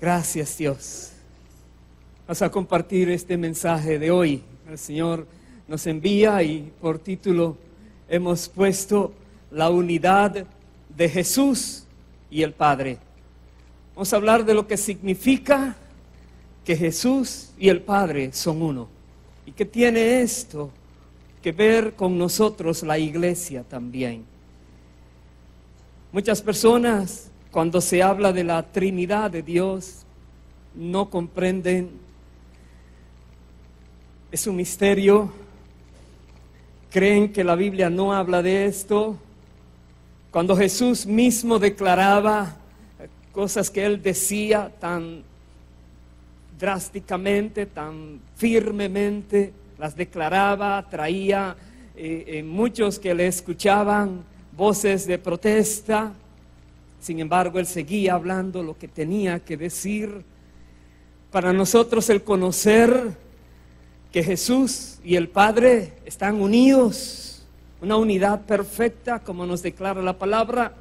Gracias, Dios. Vamos a compartir este mensaje de hoy. El Señor nos envía y por título hemos puesto la unidad de Jesús y el Padre. Vamos a hablar de lo que significa que Jesús y el Padre son uno. ¿Y qué tiene esto que ver con nosotros, la iglesia también? Muchas personas, cuando se habla de la Trinidad de Dios, no comprenden. Es un misterio. Creen que la Biblia no habla de esto. Cuando Jesús mismo declaraba cosas que Él decía tan drásticamente, tan firmemente, las declaraba, traía muchos que le escuchaban voces de protesta. Sin embargo, Él seguía hablando lo que tenía que decir. Para nosotros el conocer que Jesús y el Padre están unidos, una unidad perfecta, como nos declara la palabra,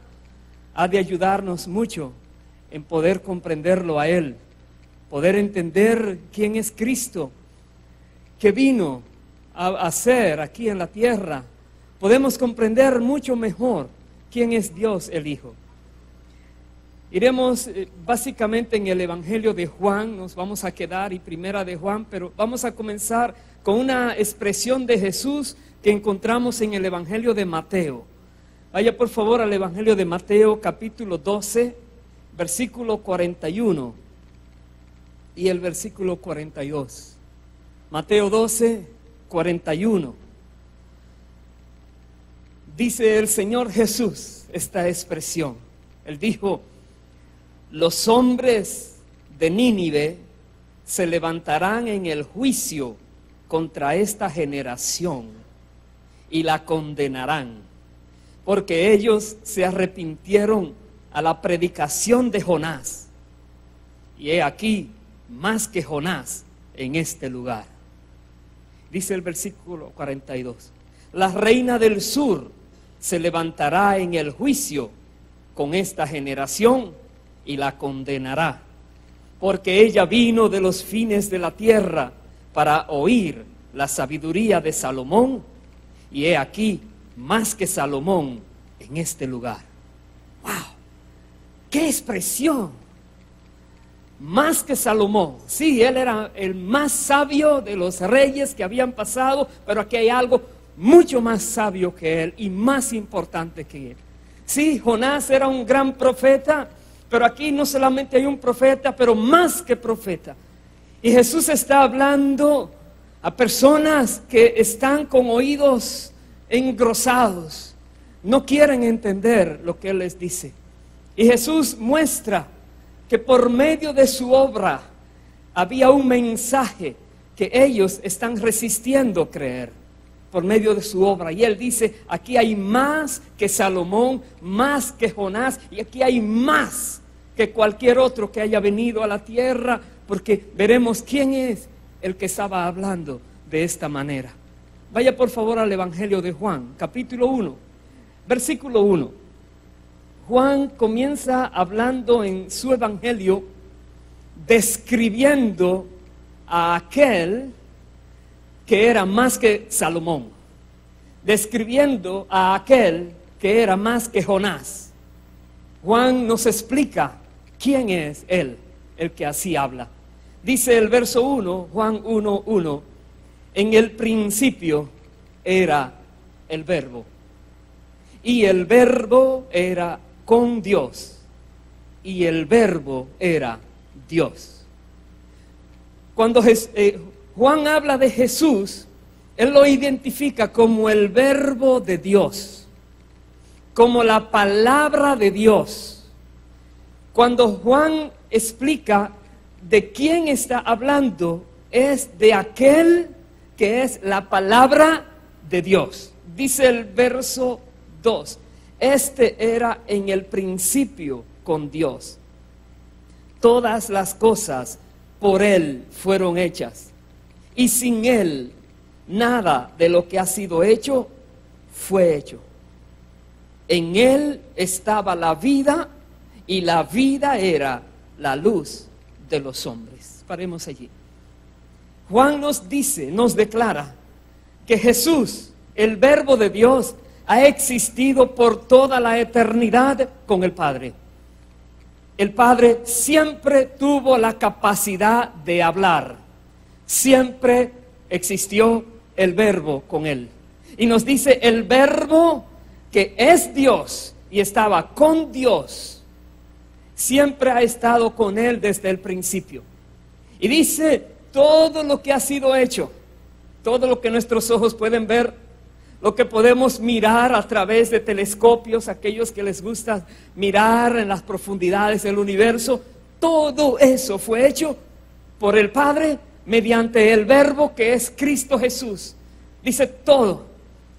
ha de ayudarnos mucho en poder comprenderlo a Él, poder entender quién es Cristo, qué vino a hacer aquí en la tierra. Podemos comprender mucho mejor quién es Dios el Hijo. Iremos básicamente en el Evangelio de Juan, nos vamos a quedar y Primera de Juan, pero vamos a comenzar con una expresión de Jesús que encontramos en el Evangelio de Mateo. Vaya por favor al Evangelio de Mateo, capítulo 12, versículo 41 y el versículo 42. Mateo 12, 41. Dice el Señor Jesús esta expresión. Él dijo: los hombres de Nínive se levantarán en el juicio contra esta generación y la condenarán, porque ellos se arrepintieron a la predicación de Jonás. Y he aquí más que Jonás en este lugar. Dice el versículo 42: la reina del sur se levantará en el juicio con esta generación y la condenará, porque ella vino de los fines de la tierra para oír la sabiduría de Salomón, y he aquí más que Salomón en este lugar. ¡Wow! ¡Qué expresión! Más que Salomón. Sí, él era el más sabio de los reyes que habían pasado, pero aquí hay algo mucho más sabio que él y más importante que él. Sí, Jonás era un gran profeta, pero aquí no solamente hay un profeta, pero más que profeta. Y Jesús está hablando a personas que están con oídos engrosados, no quieren entender lo que Él les dice. Y Jesús muestra que por medio de su obra había un mensaje que ellos están resistiendo creer, por medio de su obra. Y Él dice: aquí hay más que Salomón, más que Jonás, y aquí hay más que cualquier otro que haya venido a la tierra, porque veremos quién es el que estaba hablando de esta manera. Vaya por favor al Evangelio de Juan, capítulo 1, versículo 1. Juan comienza hablando en su Evangelio, describiendo a aquel que era más que Salomón, describiendo a aquel que era más que Jonás. Juan nos explica quién es Él, el que así habla. Dice el verso 1, Juan 1:1, en el principio era el Verbo, y el Verbo era con Dios, y el Verbo era Dios. Cuando Juan habla de Jesús, él lo identifica como el Verbo de Dios, como la palabra de Dios. Cuando Juan explica de quién está hablando, es de aquel que es la palabra de Dios. Dice el verso 2, este era en el principio con Dios. Todas las cosas por Él fueron hechas, y sin Él nada de lo que ha sido hecho fue hecho. En Él estaba la vida, y la vida era la luz de los hombres. Paremos allí. Juan nos dice, nos declara que Jesús, el Verbo de Dios, ha existido por toda la eternidad con el Padre. El Padre siempre tuvo la capacidad de hablar. Siempre existió el Verbo con Él. Y nos dice el Verbo que es Dios y estaba con Dios. Siempre ha estado con Él desde el principio. Y dice todo lo que ha sido hecho, todo lo que nuestros ojos pueden ver, lo que podemos mirar a través de telescopios, aquellos que les gusta mirar en las profundidades del universo, todo eso fue hecho por el Padre mediante el Verbo que es Cristo Jesús. Dice todo.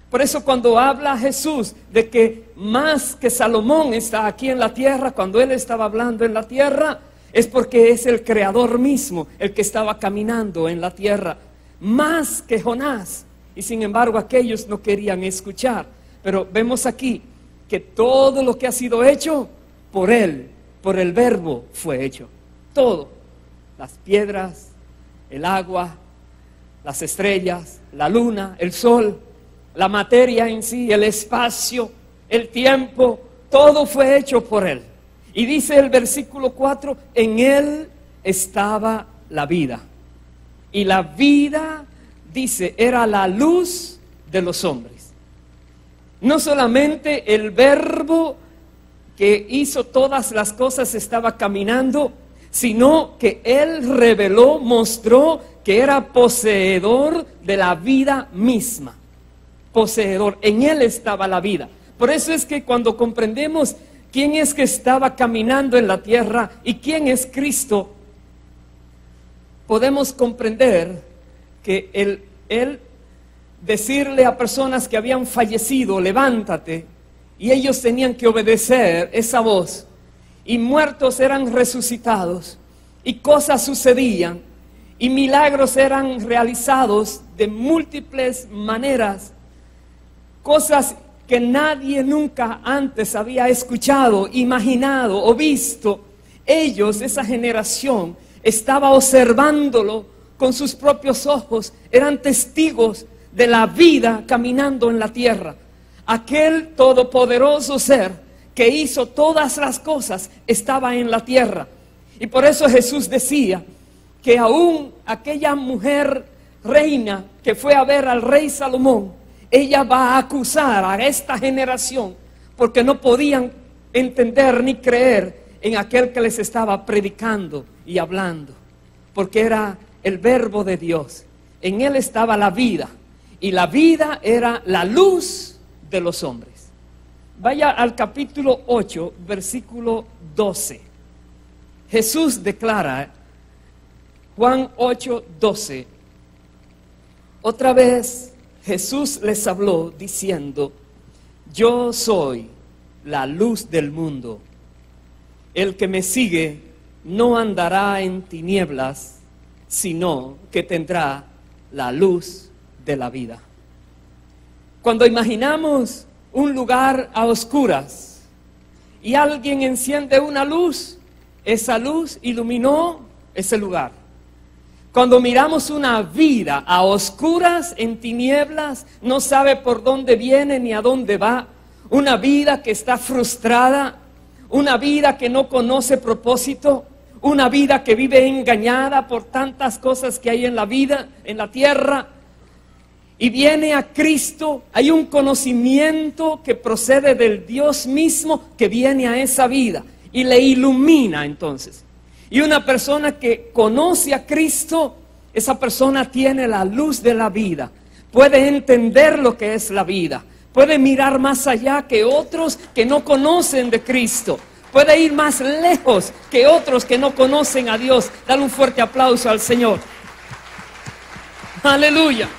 Por eso cuando habla Jesús de que más que Salomón está aquí en la tierra, cuando Él estaba hablando en la tierra, es porque es el Creador mismo el que estaba caminando en la tierra, más que Jonás. Y sin embargo aquellos no querían escuchar. Pero vemos aquí que todo lo que ha sido hecho por Él, por el Verbo fue hecho. Todo. Las piedras, el agua, las estrellas, la luna, el sol, la materia en sí, el espacio, el tiempo, todo fue hecho por Él. Y dice el versículo 4, en Él estaba la vida. Y la vida, dice, era la luz de los hombres. No solamente el Verbo que hizo todas las cosas estaba caminando, sino que Él reveló, mostró que era poseedor de la vida misma. Poseedor, en Él estaba la vida. Por eso es que cuando comprendemos quién es que estaba caminando en la tierra y quién es Cristo, podemos comprender que Él decirle a personas que habían fallecido, levántate, y ellos tenían que obedecer esa voz, y muertos eran resucitados, y cosas sucedían, y milagros eran realizados de múltiples maneras, cosas que nadie nunca antes había escuchado, imaginado o visto. Ellos, esa generación, estaba observándolo con sus propios ojos, eran testigos de la vida caminando en la tierra. Aquel todopoderoso ser que hizo todas las cosas estaba en la tierra. Y por eso Jesús decía que aún aquella mujer reina que fue a ver al rey Salomón, ella va a acusar a esta generación porque no podían entender ni creer en aquel que les estaba predicando y hablando, porque era el Verbo de Dios. En Él estaba la vida, y la vida era la luz de los hombres. Vaya al capítulo 8, versículo 12. Jesús declara, Juan 8, 12. Otra vez Jesús les habló diciendo, yo soy la luz del mundo. El que me sigue no andará en tinieblas, sino que tendrá la luz de la vida. Cuando imaginamos un lugar a oscuras y alguien enciende una luz, esa luz iluminó ese lugar. Cuando miramos una vida a oscuras, en tinieblas, no sabe por dónde viene ni a dónde va, una vida que está frustrada, una vida que no conoce propósito, una vida que vive engañada por tantas cosas que hay en la vida, en la tierra, y viene a Cristo, hay un conocimiento que procede del Dios mismo que viene a esa vida y le ilumina entonces. Y una persona que conoce a Cristo, esa persona tiene la luz de la vida, puede entender lo que es la vida, puede mirar más allá que otros que no conocen de Cristo, puede ir más lejos que otros que no conocen a Dios. Dale un fuerte aplauso al Señor. Aleluya.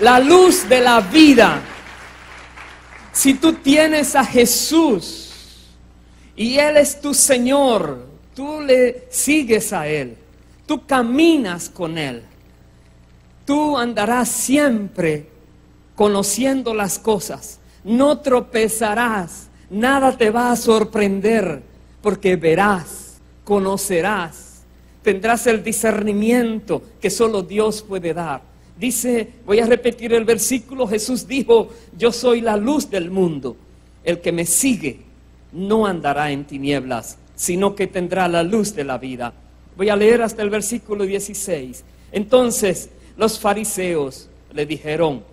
La luz de la vida. Si tú tienes a Jesús y Él es tu Señor, tú le sigues a Él, tú caminas con Él, tú andarás siempre conociendo las cosas, no tropezarás, nada te va a sorprender, porque verás conocerás, tendrás el discernimiento que solo Dios puede dar. Dice, voy a repetir el versículo, Jesús dijo, yo soy la luz del mundo, el que me sigue no andará en tinieblas, sino que tendrá la luz de la vida. Voy a leer hasta el versículo 16. Entonces los fariseos le dijeron,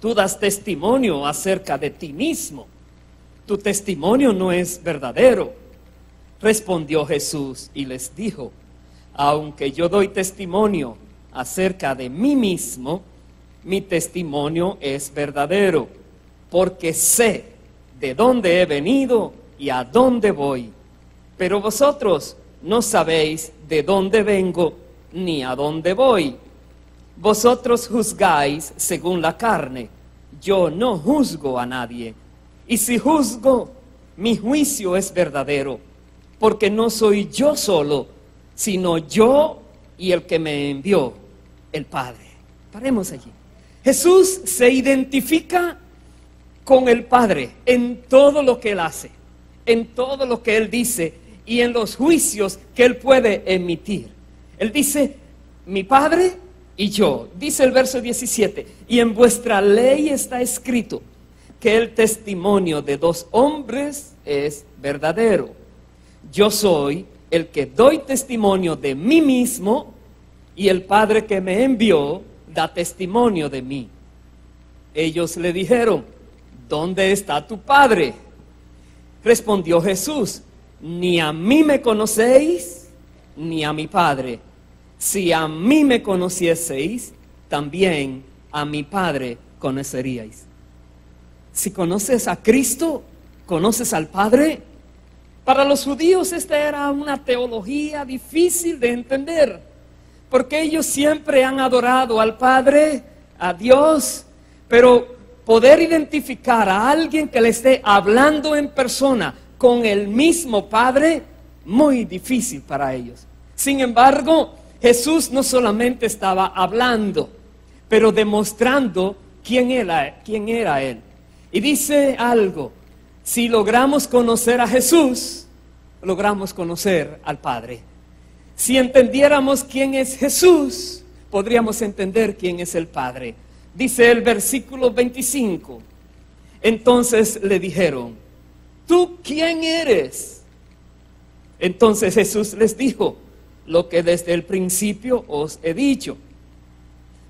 tú das testimonio acerca de ti mismo, tu testimonio no es verdadero. Respondió Jesús y les dijo, aunque yo doy testimonio acerca de mí mismo, mi testimonio es verdadero, porque sé de dónde he venido y a dónde voy. Pero vosotros no sabéis de dónde vengo ni a dónde voy. Vosotros juzgáis según la carne, yo no juzgo a nadie. Y si juzgo, mi juicio es verdadero, porque no soy yo solo, sino yo y el que me envió, el Padre. Paremos allí. Jesús se identifica con el Padre en todo lo que Él hace, en todo lo que Él dice y en los juicios que Él puede emitir. Él dice, mi Padre y yo. Dice el verso 17, y en vuestra ley está escrito que el testimonio de dos hombres es verdadero. Yo soy el que doy testimonio de mí mismo, y el Padre que me envió da testimonio de mí. Ellos le dijeron, ¿dónde está tu Padre? Respondió Jesús, ni a mí me conocéis, ni a mi Padre. Si a mí me conocieseis, también a mi Padre conoceríais. Si conoces a Cristo, conoces al Padre. Para los judíos esta era una teología difícil de entender, porque ellos siempre han adorado al Padre, a Dios, pero poder identificar a alguien que le esté hablando en persona con el mismo Padre, muy difícil para ellos. Sin embargo, Jesús no solamente estaba hablando, pero demostrando quién era Él. Y dice algo, si logramos conocer a Jesús, logramos conocer al Padre. Si entendiéramos quién es Jesús, podríamos entender quién es el Padre. Dice el versículo 25, entonces le dijeron, ¿tú quién eres? Entonces Jesús les dijo, lo que desde el principio os he dicho.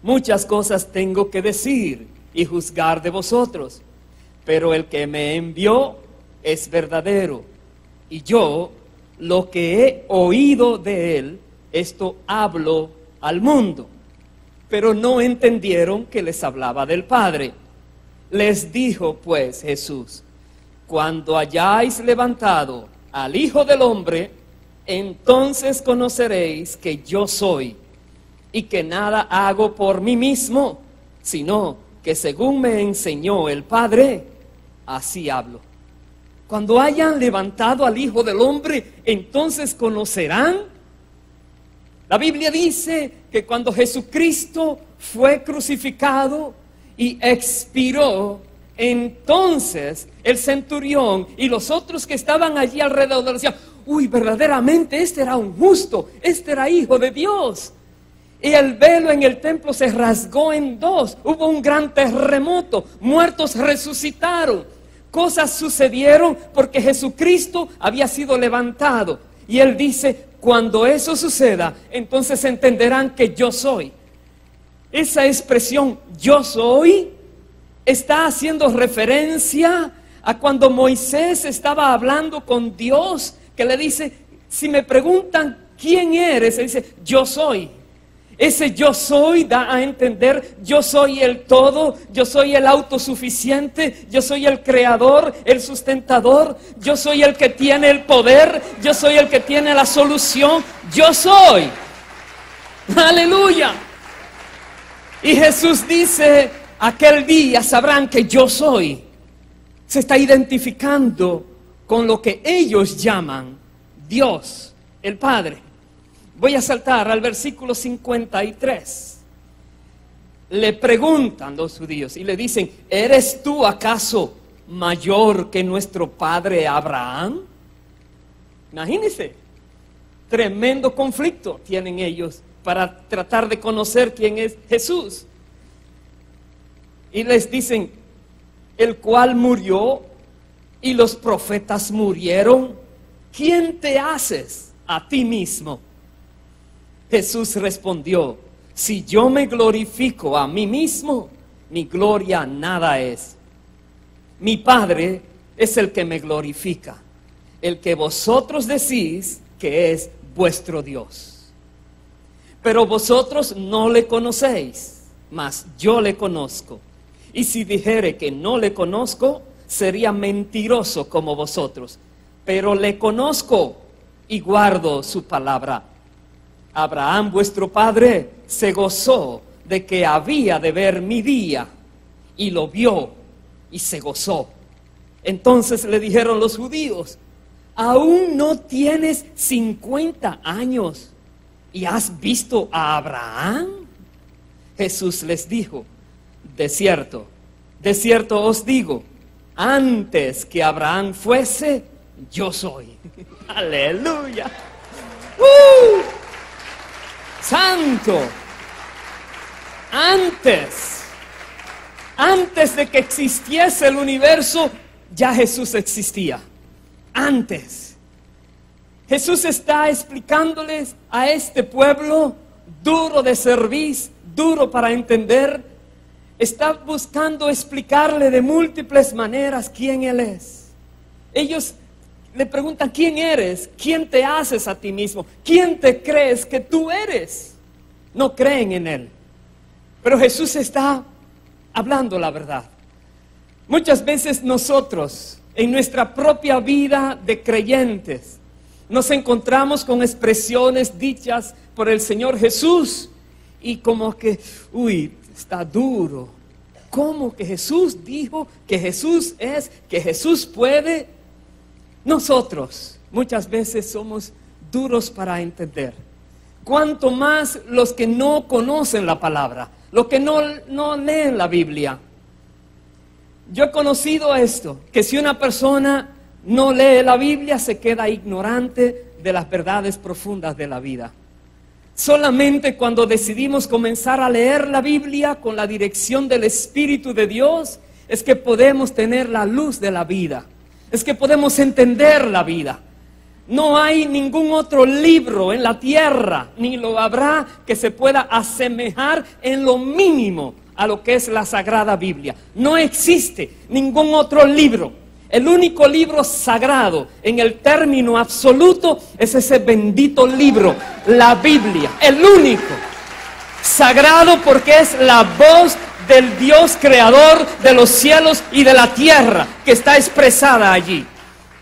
Muchas cosas tengo que decir y juzgar de vosotros, pero el que me envió es verdadero, y yo lo que he oído de él, esto hablo al mundo. Pero no entendieron que les hablaba del Padre. Les dijo pues Jesús, cuando hayáis levantado al Hijo del Hombre, entonces conoceréis que yo soy, y que nada hago por mí mismo, sino que según me enseñó el Padre, así hablo. Cuando hayan levantado al Hijo del Hombre, entonces conocerán. La Biblia dice que cuando Jesucristo fue crucificado y expiró, entonces el centurión y los otros que estaban allí alrededor decían, uy, verdaderamente este era un justo, este era hijo de Dios. Y el velo en el templo se rasgó en dos, hubo un gran terremoto, muertos resucitaron, cosas sucedieron porque Jesucristo había sido levantado. Y Él dice, cuando eso suceda, entonces entenderán que yo soy. Esa expresión, yo soy, está haciendo referencia a cuando Moisés estaba hablando con Dios, que le dice, si me preguntan quién eres, él dice, yo soy. Ese yo soy da a entender, yo soy el todo, yo soy el autosuficiente, yo soy el creador, el sustentador, yo soy el que tiene el poder, yo soy el que tiene la solución, yo soy. Aleluya. Y Jesús dice, aquel día sabrán que yo soy. Se está identificando con lo que ellos llaman Dios, el Padre. Voy a saltar al versículo 53. Le preguntan los judíos y le dicen, ¿eres tú acaso mayor que nuestro padre Abraham? Imagínense, Tremendo conflicto tienen ellos para tratar de conocer quién es Jesús. Y les dicen, el cual murió y los profetas murieron, ¿quién te haces a ti mismo? Jesús respondió, si yo me glorifico a mí mismo, mi gloria nada es. Mi Padre es el que me glorifica, el que vosotros decís que es vuestro Dios. Pero vosotros no le conocéis, mas yo le conozco. Y si dijere que no le conozco, sería mentiroso como vosotros. Pero le conozco y guardo su palabra. Abraham, vuestro padre, se gozó de que había de ver mi día, y lo vio y se gozó. Entonces le dijeron los judíos, ¿aún no tienes 50 años y has visto a Abraham? Jesús les dijo, de cierto os digo, antes que Abraham fuese, yo soy. Aleluya. Santo. Antes de que existiese el universo, ya Jesús existía. Antes. Jesús está explicándoles a este pueblo duro de cerviz, duro para entender. Está buscando explicarle de múltiples maneras quién Él es. Ellos le preguntan, ¿quién eres? ¿Quién te haces a ti mismo? ¿Quién te crees que tú eres? No creen en Él. Pero Jesús está hablando la verdad. Muchas veces nosotros, en nuestra propia vida de creyentes, nos encontramos con expresiones dichas por el Señor Jesús y como que, está duro. ¿Cómo que Jesús dijo que Jesús es, que Jesús puede? Nosotros muchas veces somos duros para entender. Cuanto más los que no conocen la palabra, los que no leen la Biblia. Yo he conocido esto, que si una persona no lee la Biblia, se queda ignorante de las verdades profundas de la vida. Solamente cuando decidimos comenzar a leer la Biblia con la dirección del Espíritu de Dios, es que podemos tener la luz de la vida, es que podemos entender la vida. No hay ningún otro libro en la tierra, ni lo habrá, que se pueda asemejar en lo mínimo a lo que es la Sagrada Biblia. No existe ningún otro libro. El único libro sagrado en el término absoluto es ese bendito libro, la Biblia. El único. Sagrado porque es la voz del Dios creador de los cielos y de la tierra que está expresada allí.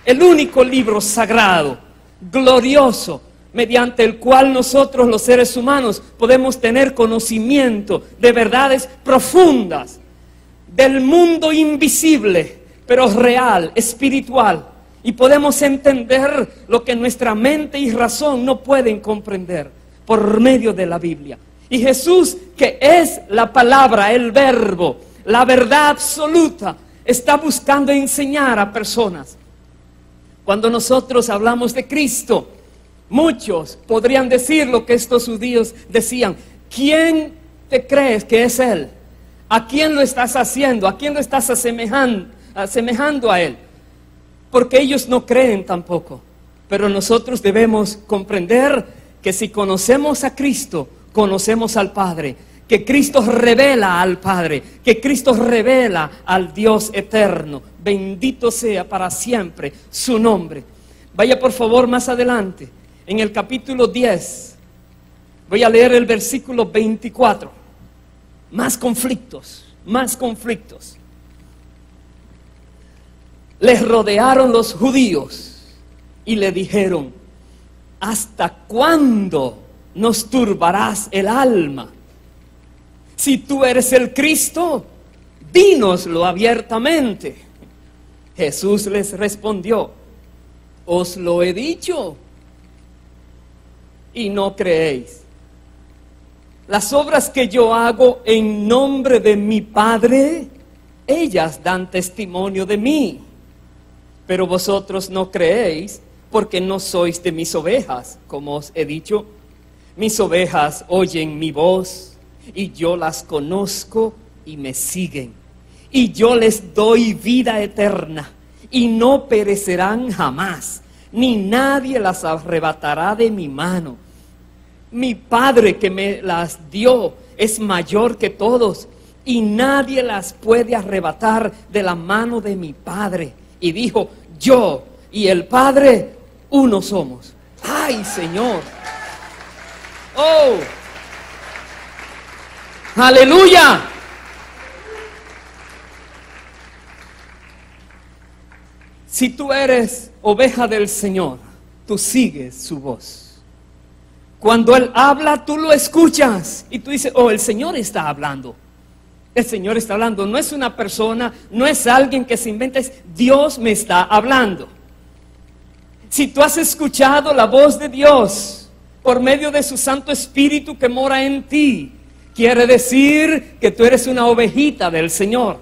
El único libro sagrado, glorioso, mediante el cual nosotros los seres humanos podemos tener conocimiento de verdades profundas del mundo invisible, pero real, espiritual, y podemos entender lo que nuestra mente y razón no pueden comprender por medio de la Biblia. Y Jesús, que es la palabra, el verbo, la verdad absoluta, está buscando enseñar a personas. Cuando nosotros hablamos de Cristo, muchos podrían decir lo que estos judíos decían: ¿quién te crees que es Él? ¿A quién lo estás haciendo? ¿A quién lo estás asemejando a Él? Porque ellos no creen tampoco. Pero nosotros debemos comprender que si conocemos a Cristo, conocemos al Padre. Que Cristo revela al Padre, que Cristo revela al Dios eterno. Bendito sea para siempre su nombre. Vaya por favor más adelante, en el capítulo 10, voy a leer el versículo 24. Más conflictos, más conflictos. Les rodearon los judíos y le dijeron: ¿hasta cuándo nos turbarás el alma? Si tú eres el Cristo, dínoslo abiertamente. Jesús les respondió: os lo he dicho y no creéis. Las obras que yo hago en nombre de mi Padre, ellas dan testimonio de mí. Pero vosotros no creéis porque no sois de mis ovejas, como os he dicho. Mis ovejas oyen mi voz, y yo las conozco y me siguen. Y yo les doy vida eterna, y no perecerán jamás, ni nadie las arrebatará de mi mano. Mi Padre que me las dio es mayor que todos, y nadie las puede arrebatar de la mano de mi Padre. Y dijo, yo y el Padre uno somos. ¡Ay, Señor! ¡Oh! ¡Aleluya! Si tú eres oveja del Señor, tú sigues su voz. Cuando Él habla, tú lo escuchas y tú dices, oh, el Señor está hablando. El Señor está hablando, no es una persona, no es alguien que se inventa, es Dios me está hablando. Si tú has escuchado la voz de Dios por medio de su Santo Espíritu que mora en ti, quiere decir que tú eres una ovejita del Señor.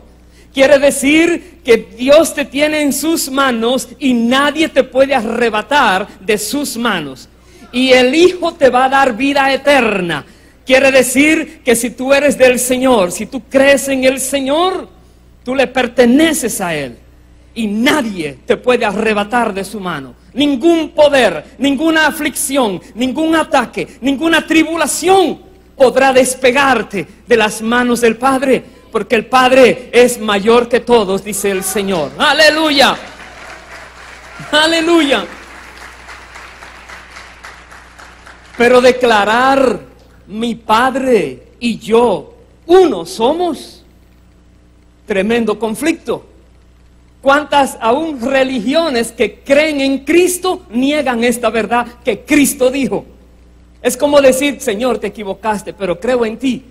Quiere decir que Dios te tiene en sus manos y nadie te puede arrebatar de sus manos. Y el Hijo te va a dar vida eterna. Quiere decir que si tú eres del Señor, si tú crees en el Señor, tú le perteneces a Él. Y nadie te puede arrebatar de su mano. Ningún poder, ninguna aflicción, ningún ataque, ninguna tribulación podrá despegarte de las manos del Padre. Porque el Padre es mayor que todos, dice el Señor. ¡Aleluya! ¡Aleluya! Pero declarar, mi Padre y yo, uno somos, tremendo conflicto. ¿Cuántas aún religiones que creen en Cristo niegan esta verdad que Cristo dijo? Es como decir, Señor, te equivocaste, pero creo en ti.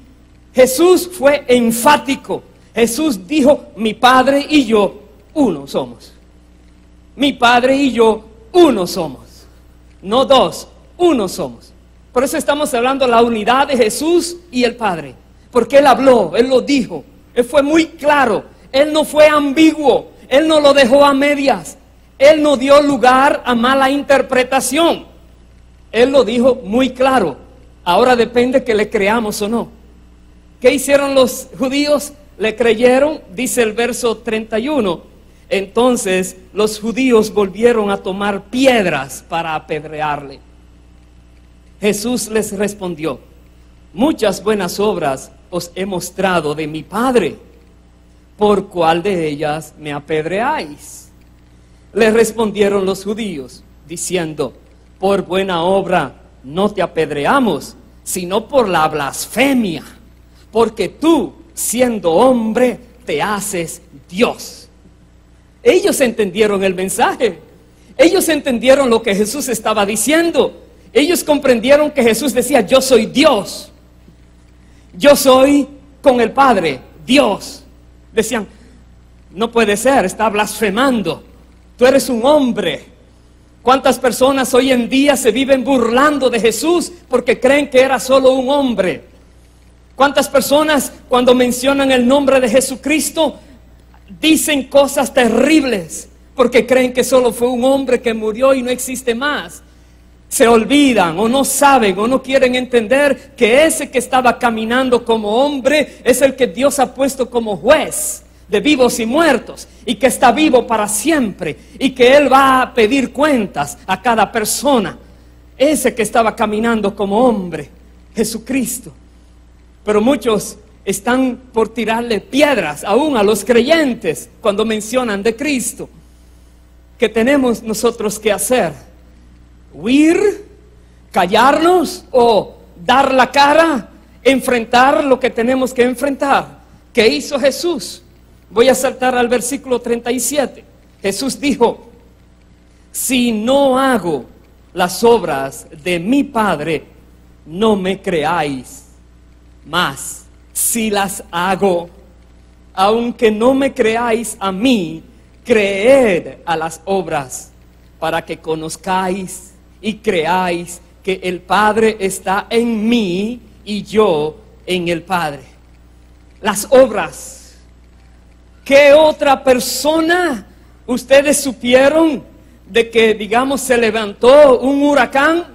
Jesús fue enfático. Jesús dijo, mi Padre y yo, uno somos. Mi Padre y yo, uno somos. No dos, uno somos. Por eso estamos hablando de la unidad de Jesús y el Padre. Porque Él habló, Él lo dijo. Él fue muy claro. Él no fue ambiguo. Él no lo dejó a medias. Él no dio lugar a mala interpretación. Él lo dijo muy claro. Ahora depende que le creamos o no. ¿Qué hicieron los judíos? Le creyeron, dice el verso 31. Entonces los judíos volvieron a tomar piedras para apedrearle. Jesús les respondió, muchas buenas obras os he mostrado de mi Padre. ¿Por cuál de ellas me apedreáis? Le respondieron los judíos, diciendo, por buena obra no te apedreamos, sino por la blasfemia. Porque tú, siendo hombre, te haces Dios. Ellos entendieron el mensaje. Ellos entendieron lo que Jesús estaba diciendo. Ellos comprendieron que Jesús decía, yo soy Dios. Yo soy con el Padre, Dios. Decían, no puede ser, está blasfemando. Tú eres un hombre. ¿Cuántas personas hoy en día se viven burlando de Jesús porque creen que era solo un hombre? ¿Cuántas personas cuando mencionan el nombre de Jesucristo dicen cosas terribles porque creen que solo fue un hombre que murió y no existe más? Se olvidan o no saben o no quieren entender que ese que estaba caminando como hombre es el que Dios ha puesto como juez de vivos y muertos y que está vivo para siempre y que Él va a pedir cuentas a cada persona. Ese que estaba caminando como hombre, Jesucristo. Pero muchos están por tirarle piedras aún a los creyentes cuando mencionan de Cristo. ¿Qué tenemos nosotros que hacer? ¿Huir? ¿Callarnos? ¿O dar la cara? ¿Enfrentar lo que tenemos que enfrentar? ¿Qué hizo Jesús? Voy a saltar al versículo 37. Jesús dijo, si no hago las obras de mi Padre, no me creáis. Mas si las hago, aunque no me creáis a mí, creed a las obras, para que conozcáis y creáis que el Padre está en mí y yo en el Padre. Las obras. ¿Qué otra persona ustedes supieron de que, digamos, se levantó un huracán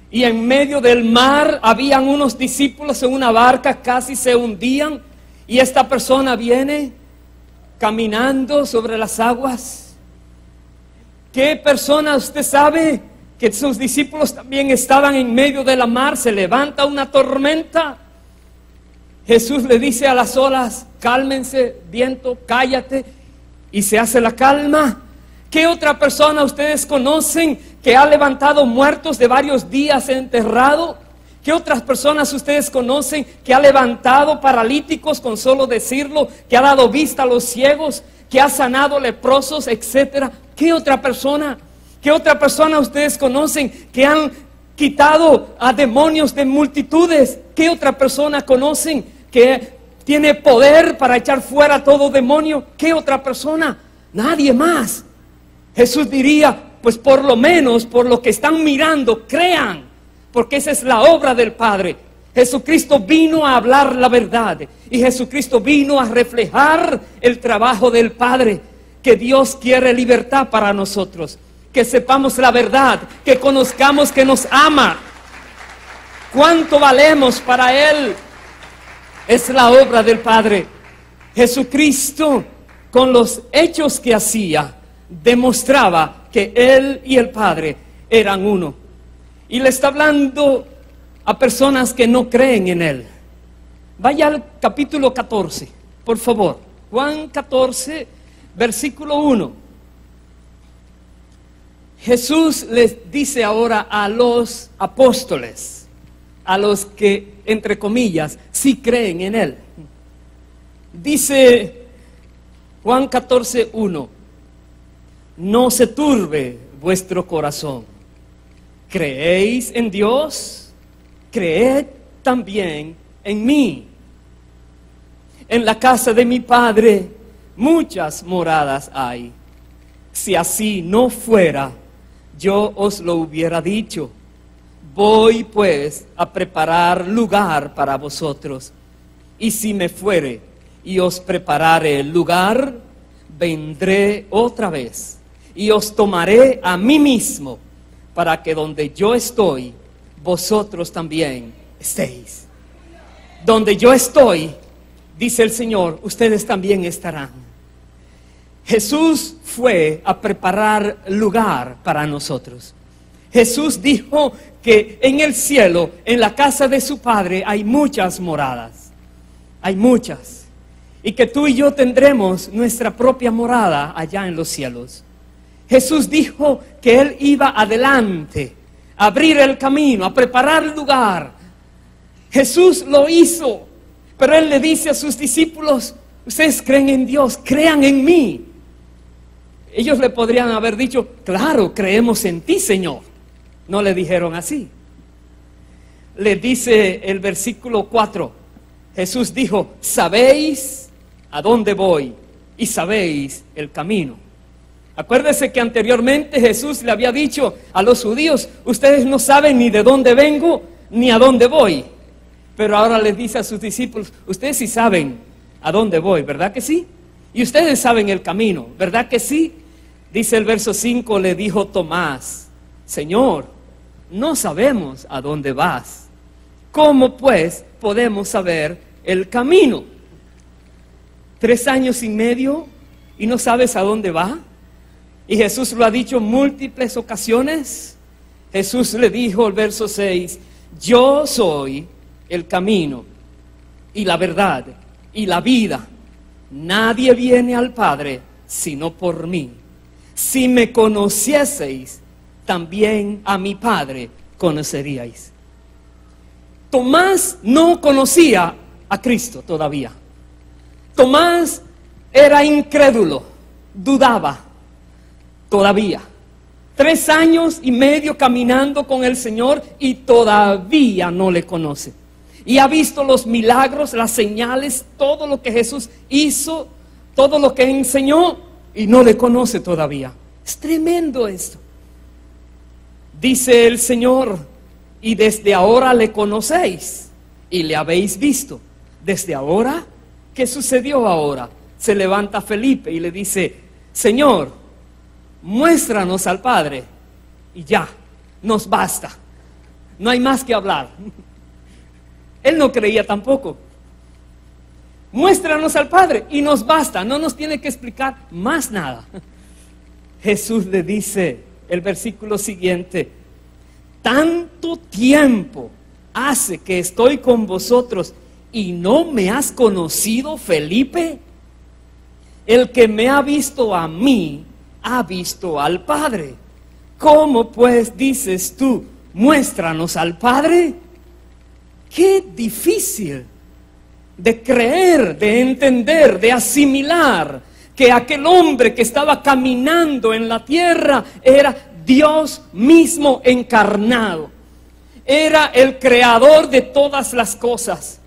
y en medio del mar habían unos discípulos en una barca, casi se hundían, y esta persona viene caminando sobre las aguas? ¿Qué persona usted sabe que sus discípulos también estaban en medio de la mar? Se levanta una tormenta. Jesús le dice a las olas: cálmense, viento, cállate, y se hace la calma. ¿Qué otra persona ustedes conocen que ha levantado muertos de varios días enterrado? ¿Qué otras personas ustedes conocen que ha levantado paralíticos con solo decirlo, que ha dado vista a los ciegos, que ha sanado leprosos, etcétera? ¿Qué otra persona? ¿Qué otra persona ustedes conocen que han quitado a demonios de multitudes? ¿Qué otra persona conocen que tiene poder para echar fuera todo demonio? ¿Qué otra persona? Nadie más. Jesús diría: pues por lo menos por lo que están mirando, crean, porque esa es la obra del Padre. Jesucristo vino a hablar la verdad, y Jesucristo vino a reflejar el trabajo del Padre. Que Dios quiere libertad para nosotros, que sepamos la verdad, que conozcamos que nos ama, cuánto valemos para Él. Es la obra del Padre. Jesucristo, con los hechos que hacía, demostraba que Él y el Padre eran uno. Y le está hablando a personas que no creen en Él. Vaya al capítulo 14, por favor. Juan 14, versículo 1. Jesús les dice ahora a los apóstoles, a los que, entre comillas, sí creen en Él. Dice Juan 14, 1: no se turbe vuestro corazón. ¿Creéis en Dios? Creed también en mí. En la casa de mi Padre muchas moradas hay. Si así no fuera, yo os lo hubiera dicho. Voy pues a preparar lugar para vosotros. Y si me fuere y os preparare el lugar, vendré otra vez y os tomaré a mí mismo, para que donde yo estoy, vosotros también estéis. Donde yo estoy, dice el Señor, ustedes también estarán. Jesús fue a preparar lugar para nosotros. Jesús dijo que en el cielo, en la casa de su Padre, hay muchas moradas. Hay muchas. Y que tú y yo tendremos nuestra propia morada allá en los cielos. Jesús dijo que Él iba adelante, a abrir el camino, a preparar lugar. Jesús lo hizo, pero Él le dice a sus discípulos: ustedes creen en Dios, crean en mí. Ellos le podrían haber dicho: claro, creemos en ti, Señor. No le dijeron así. Le dice el versículo 4, Jesús dijo: sabéis a dónde voy y sabéis el camino. Acuérdese que anteriormente Jesús le había dicho a los judíos: ustedes no saben ni de dónde vengo ni a dónde voy. Pero ahora les dice a sus discípulos: ustedes sí saben a dónde voy, ¿verdad que sí? Y ustedes saben el camino, ¿verdad que sí? Dice el verso 5, le dijo Tomás: Señor, no sabemos a dónde vas. ¿Cómo pues podemos saber el camino? 3 años y medio y no sabes a dónde va. Y Jesús lo ha dicho en múltiples ocasiones. Jesús le dijo, el verso 6, yo soy el camino y la verdad y la vida. Nadie viene al Padre sino por mí. Si me conocieseis, también a mi Padre conoceríais. Tomás no conocía a Cristo todavía. Tomás era incrédulo, dudaba todavía. 3 años y medio caminando con el Señor y todavía no le conoce. Y ha visto los milagros, las señales, todo lo que Jesús hizo, todo lo que enseñó, y no le conoce todavía. Es tremendo esto. Dice el Señor, y desde ahora le conocéis y le habéis visto. Desde ahora, ¿qué sucedió ahora? Se levanta Felipe y le dice, Señor, muéstranos al Padre y ya, nos basta. No hay más que hablar. Él no creía tampoco. Muéstranos al Padre y nos basta, no nos tiene que explicar más nada. Jesús le dice, el versículo siguiente: tanto tiempo hace que estoy con vosotros y no me has conocido, Felipe. El que me ha visto a mí, ha visto al Padre. ¿Cómo pues dices tú, muéstranos al Padre? Qué difícil de creer, de entender, de asimilar que aquel hombre que estaba caminando en la tierra era Dios mismo encarnado. Era el creador de todas las cosas.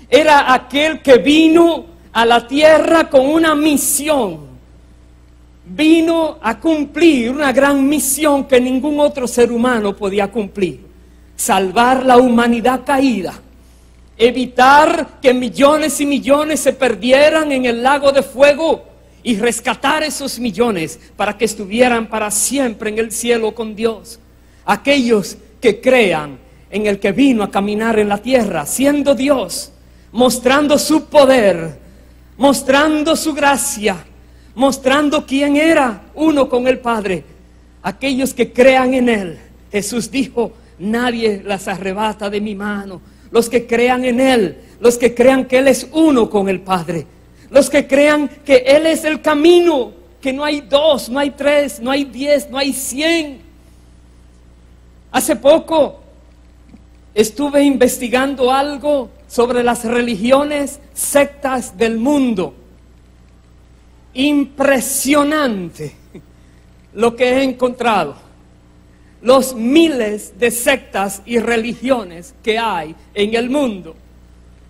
Era aquel que vino a la tierra con una misión. Vino a cumplir una gran misión que ningún otro ser humano podía cumplir: salvar la humanidad caída, evitar que millones y millones se perdieran en el lago de fuego y rescatar esos millones para que estuvieran para siempre en el cielo con Dios. Aquellos que crean en el que vino a caminar en la tierra siendo Dios, mostrando su poder, mostrando su gracia, mostrando quién era, uno con el Padre. Aquellos que crean en Él, Jesús dijo, nadie las arrebata de mi mano. Los que crean en Él, los que crean que Él es uno con el Padre, los que crean que Él es el camino, que no hay 2, no hay 3, no hay 10, no hay 100. Hace poco estuve investigando algo sobre las religiones, sectas del mundo. Impresionante lo que he encontrado. Los miles de sectas y religiones que hay en el mundo.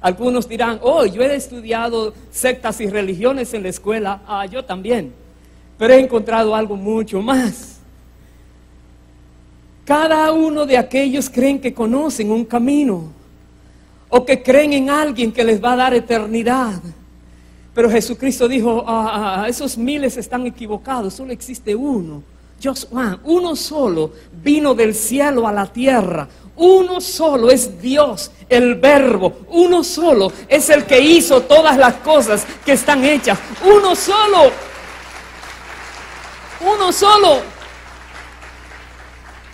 Algunos dirán, oh, yo he estudiado sectas y religiones en la escuela. Ah, yo también. Pero he encontrado algo mucho más. Cada uno de aquellos creen que conocen un camino, o que creen en alguien que les va a dar eternidad. Pero Jesucristo dijo, esos miles están equivocados, solo existe uno. Uno solo vino del cielo a la tierra. Uno solo es Dios, el Verbo. Uno solo es el que hizo todas las cosas que están hechas. Uno solo. Uno solo.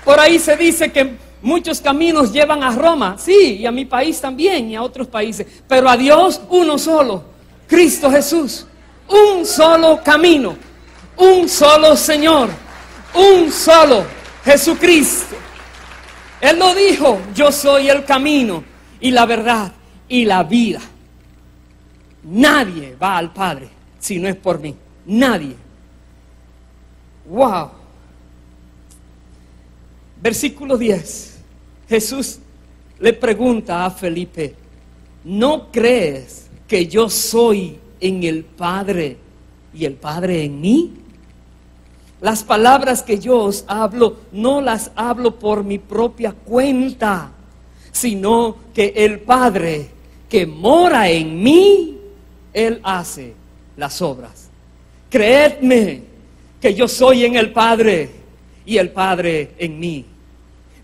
Por ahí se dice que muchos caminos llevan a Roma. Sí, y a mi país también, y a otros países. Pero a Dios, uno solo. Cristo Jesús. Un solo camino. Un solo Señor. Un solo Jesucristo. Él lo dijo, yo soy el camino y la verdad y la vida. Nadie va al Padre si no es por mí. Nadie. Wow. Versículo 10. Jesús le pregunta a Felipe, ¿no crees que yo soy en el Padre y el Padre en mí? Las palabras que yo os hablo, no las hablo por mi propia cuenta, sino que el Padre que mora en mí, Él hace las obras. Creedme que yo soy en el Padre y el Padre en mí.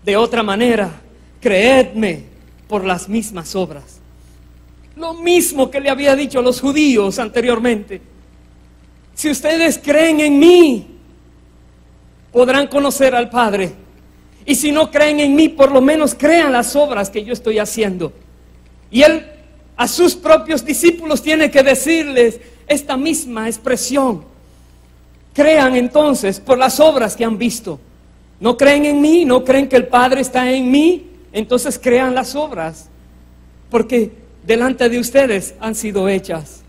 De otra manera, creedme por las mismas obras. Lo mismo que le había dicho a los judíos anteriormente. Si ustedes creen en mí, podrán conocer al Padre. Y si no creen en mí, por lo menos crean las obras que yo estoy haciendo. Y Él a sus propios discípulos tiene que decirles esta misma expresión. Crean entonces por las obras que han visto. ¿No creen en mí? ¿No creen que el Padre está en mí? Entonces crean las obras, porque delante de ustedes han sido hechas.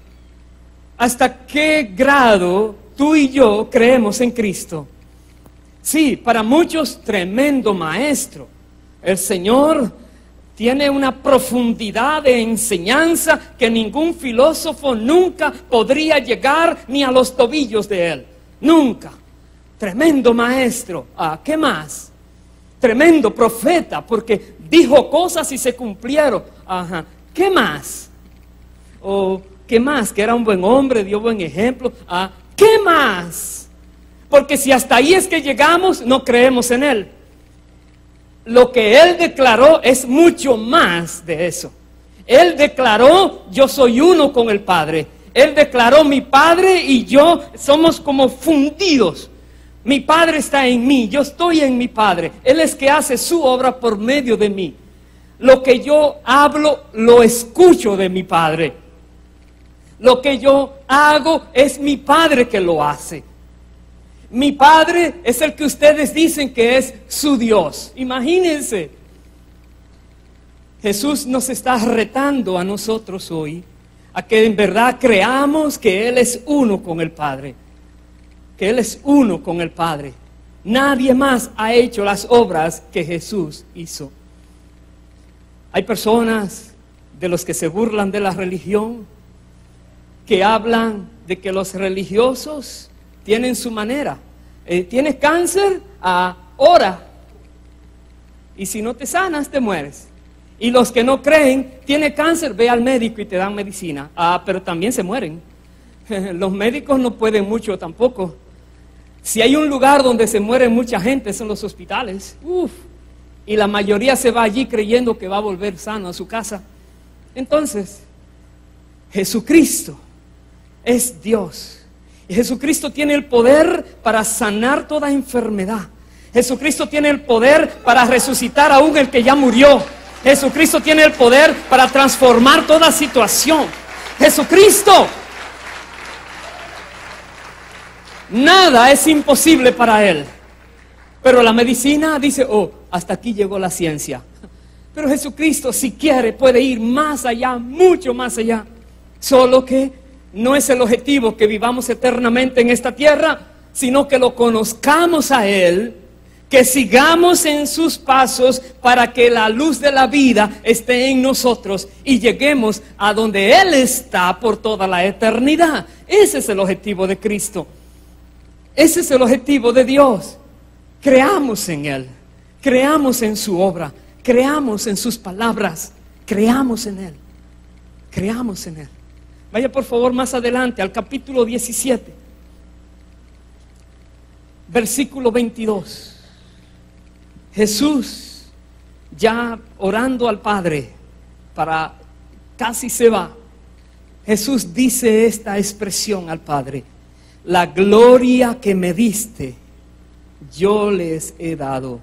¿Hasta qué grado tú y yo creemos en Cristo? Sí, para muchos tremendo maestro. El Señor tiene una profundidad de enseñanza que ningún filósofo nunca podría llegar ni a los tobillos de Él. Nunca. Tremendo maestro. ¿Qué más? Tremendo profeta, porque dijo cosas y se cumplieron. ¿Qué más? ¿Qué más? Que era un buen hombre, dio buen ejemplo. ¿Qué más? Porque si hasta ahí es que llegamos, no creemos en Él. Lo que Él declaró es mucho más de eso. Él declaró, yo soy uno con el Padre. Él declaró, mi Padre y yo somos como fundidos. Mi Padre está en mí, yo estoy en mi Padre. Él es que hace su obra por medio de mí. Lo que yo hablo, lo escucho de mi Padre. Lo que yo hago, es mi Padre que lo hace. Mi Padre es el que ustedes dicen que es su Dios. Imagínense. Jesús nos está retando a nosotros hoy a que en verdad creamos que Él es uno con el Padre. Que Él es uno con el Padre. Nadie más ha hecho las obras que Jesús hizo. Hay personas de los que se burlan de la religión, que hablan de que los religiosos tienen su manera. Tienes cáncer, ora. Y si no te sanas, te mueres. Y los que no creen, tiene cáncer, ve al médico y te dan medicina. Pero también se mueren. Los médicos no pueden mucho tampoco. Si hay un lugar donde se muere mucha gente, son los hospitales. Y la mayoría se va allí creyendo que va a volver sano a su casa. Entonces, Jesucristo es Dios. Y Jesucristo tiene el poder para sanar toda enfermedad. Jesucristo tiene el poder para resucitar aún el que ya murió. Jesucristo tiene el poder para transformar toda situación. Jesucristo. Nada es imposible para Él. Pero la medicina dice, hasta aquí llegó la ciencia. Pero Jesucristo, si quiere, puede ir más allá, mucho más allá. Solo que no es el objetivo que vivamos eternamente en esta tierra, sino que lo conozcamos a Él, que sigamos en sus pasos para que la luz de la vida esté en nosotros y lleguemos a donde Él está por toda la eternidad. Ese es el objetivo de Cristo. Ese es el objetivo de Dios. Creamos en Él, creamos en su obra, creamos en sus palabras, creamos en Él, creamos en Él. Vaya por favor más adelante al capítulo 17, versículo 22. Jesús ya orando al Padre, casi se va. Jesús dice esta expresión al Padre: la gloria que me diste, yo les he dado,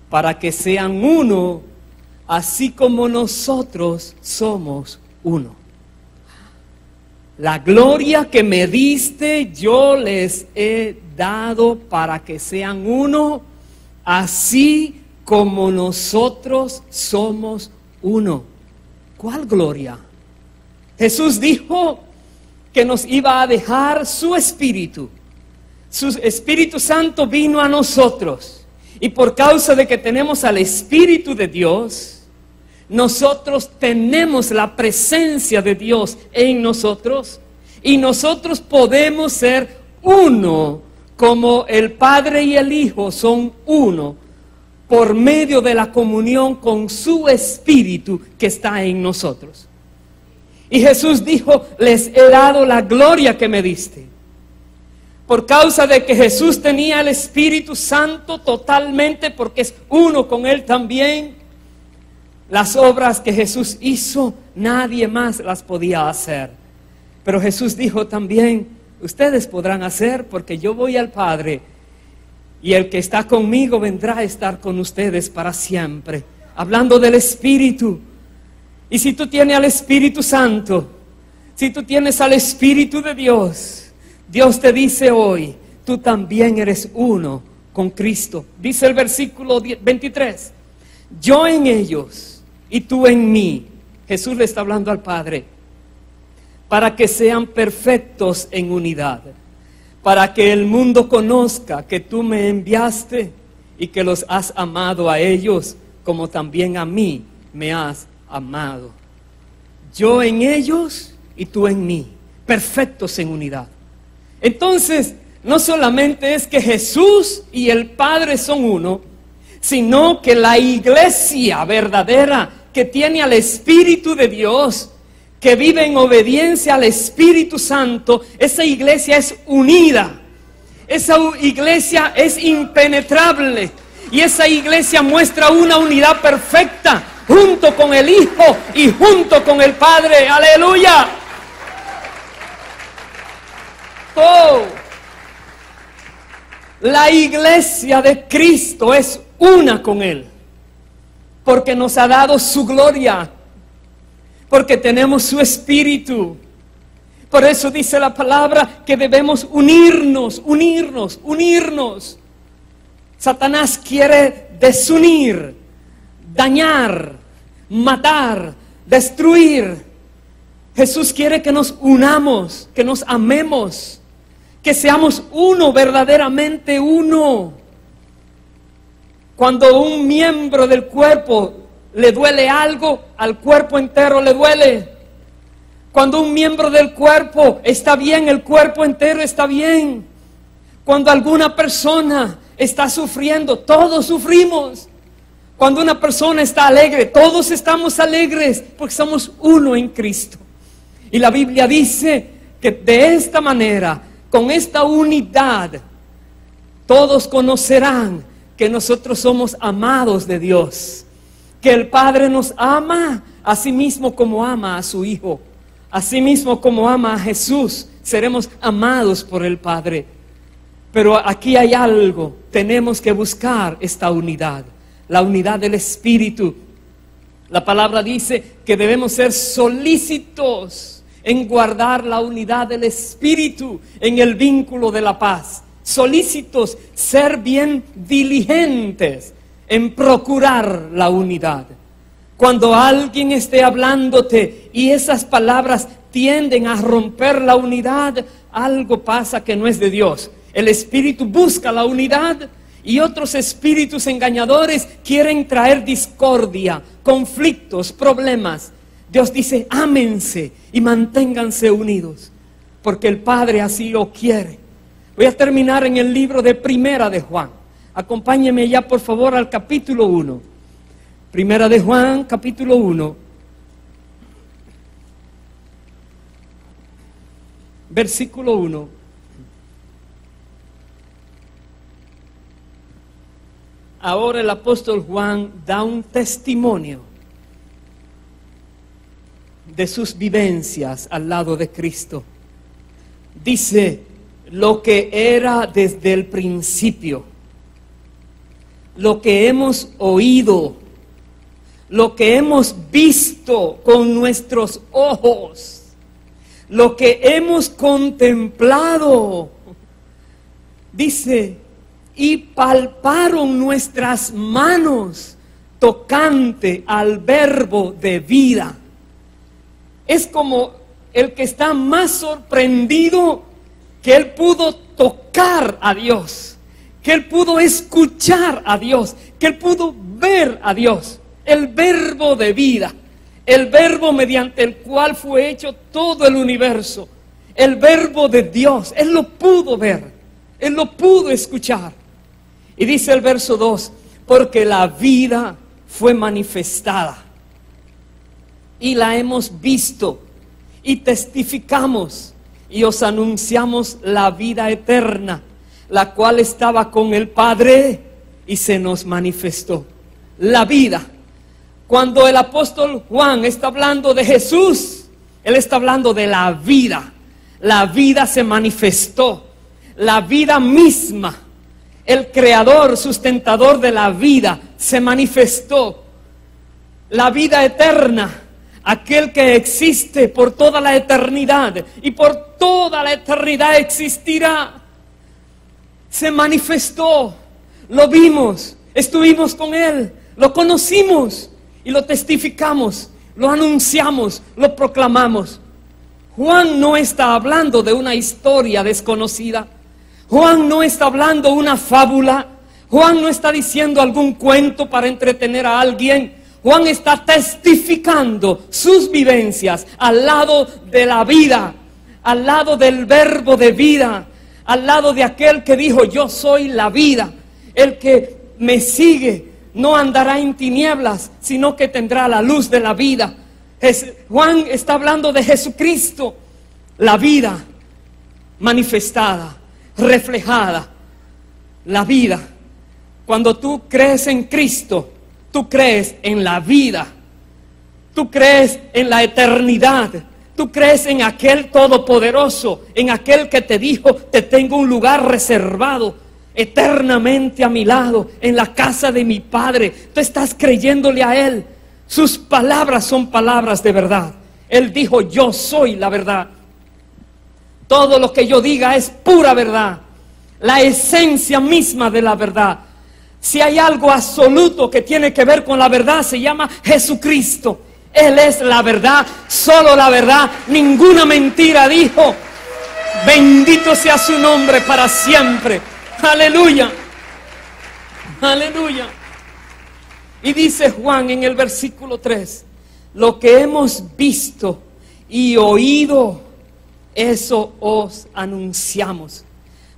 para que sean uno, así como nosotros somos uno. La gloria que me diste, yo les he dado, para que sean uno, así como nosotros somos uno. ¿Cuál gloria? Jesús dijo que nos iba a dejar su Espíritu. Su Espíritu Santo vino a nosotros. Y por causa de que tenemos al Espíritu de Dios, nosotros tenemos la presencia de Dios en nosotros. Y nosotros podemos ser uno, como el Padre y el Hijo son uno, por medio de la comunión con su Espíritu que está en nosotros. Y Jesús dijo: les he dado la gloria que me diste. Por causa de que Jesús tenía el Espíritu Santo totalmente, porque es uno con Él también, las obras que Jesús hizo, nadie más las podía hacer. Pero Jesús dijo también: ustedes podrán hacer, porque yo voy al Padre, y el que está conmigo vendrá a estar con ustedes para siempre. Hablando del Espíritu. Y si tú tienes al Espíritu Santo, si tú tienes al Espíritu de Dios, Dios te dice hoy: tú también eres uno con Cristo. Dice el versículo 23: yo en ellos y tú en mí. Jesús le está hablando al Padre, para que sean perfectos en unidad, para que el mundo conozca que tú me enviaste y que los has amado a ellos como también a mí me has amado. Yo en ellos y tú en mí, perfectos en unidad. Entonces, no solamente es que Jesús y el Padre son uno, sino que la iglesia verdadera que tiene al Espíritu de Dios, que vive en obediencia al Espíritu Santo, esa iglesia es unida. Esa iglesia es impenetrable. Y esa iglesia muestra una unidad perfecta junto con el Hijo y junto con el Padre. ¡Aleluya! Oh, la iglesia de Cristo es una con Él, porque nos ha dado su gloria, porque tenemos su espíritu. Por eso dice la palabra que debemos unirnos. Satanás quiere desunir, dañar, matar, destruir. Jesús quiere que nos unamos, que nos amemos, que seamos uno, verdaderamente uno. Cuando un miembro del cuerpo le duele algo, al cuerpo entero le duele. Cuando un miembro del cuerpo está bien, el cuerpo entero está bien. Cuando alguna persona está sufriendo, todos sufrimos. Cuando una persona está alegre, todos estamos alegres, porque somos uno en Cristo. Y la Biblia dice que de esta manera, con esta unidad, todos conocerán que nosotros somos amados de Dios, que el Padre nos ama a sí mismo como ama a su Hijo, así mismo como ama a Jesús. Seremos amados por el Padre. Pero aquí hay algo, tenemos que buscar esta unidad, la unidad del Espíritu. La palabra dice que debemos ser solícitos en guardar la unidad del Espíritu en el vínculo de la paz. Solícitos, ser bien diligentes en procurar la unidad. Cuando alguien esté hablándote y esas palabras tienden a romper la unidad, algo pasa que no es de Dios. El espíritu busca la unidad y otros espíritus engañadores quieren traer discordia, conflictos, problemas. Dios dice, ámense y manténganse unidos, porque el Padre así lo quiere. Voy a terminar en el libro de Primera de Juan. Acompáñeme ya por favor al capítulo 1. Primera de Juan, capítulo 1. Versículo 1. Ahora el apóstol Juan da un testimonio de sus vivencias al lado de Cristo. Dice, lo que era desde el principio, lo que hemos oído, lo que hemos visto con nuestros ojos, lo que hemos contemplado. Dice, y palparon nuestras manos tocante al verbo de vida. Es como el que está más sorprendido que él pudo tocar a Dios, que él pudo escuchar a Dios, que él pudo ver a Dios. El verbo de vida, el verbo mediante el cual fue hecho todo el universo, el verbo de Dios. Él lo pudo ver, él lo pudo escuchar. Y dice el verso 2, porque la vida fue manifestada y la hemos visto y testificamos y os anunciamos la vida eterna, la cual estaba con el Padre y se nos manifestó. La vida. Cuando el apóstol Juan está hablando de Jesús, él está hablando de la vida. La vida se manifestó, la vida misma. El creador, sustentador de la vida, se manifestó. La vida eterna, aquel que existe por toda la eternidad y por toda la eternidad existirá, se manifestó. Lo vimos, estuvimos con él, lo conocimos y lo testificamos, lo anunciamos, lo proclamamos. Juan no está hablando de una historia desconocida. Juan no está hablando una fábula. Juan no está diciendo algún cuento para entretener a alguien. Juan está testificando sus vivencias al lado de la vida, al lado del verbo de vida, al lado de aquel que dijo, yo soy la vida. El que me sigue no andará en tinieblas, sino que tendrá la luz de la vida. Juan está hablando de Jesucristo, la vida manifestada. reflejada la vida. Cuando tú crees en Cristo, tú crees en la vida, tú crees en la eternidad, tú crees en aquel todopoderoso, en aquel que te dijo: te tengo un lugar reservado eternamente a mi lado, en la casa de mi Padre. Tú estás creyéndole a Él. Sus palabras son palabras de verdad. Él dijo: yo soy la verdad. Todo lo que yo diga es pura verdad, la esencia misma de la verdad. Si hay algo absoluto que tiene que ver con la verdad, se llama Jesucristo. Él es la verdad, solo la verdad, ninguna mentira dijo. Bendito sea su nombre para siempre. Aleluya, aleluya. Y dice Juan en el versículo 3: lo que hemos visto y oído, eso os anunciamos,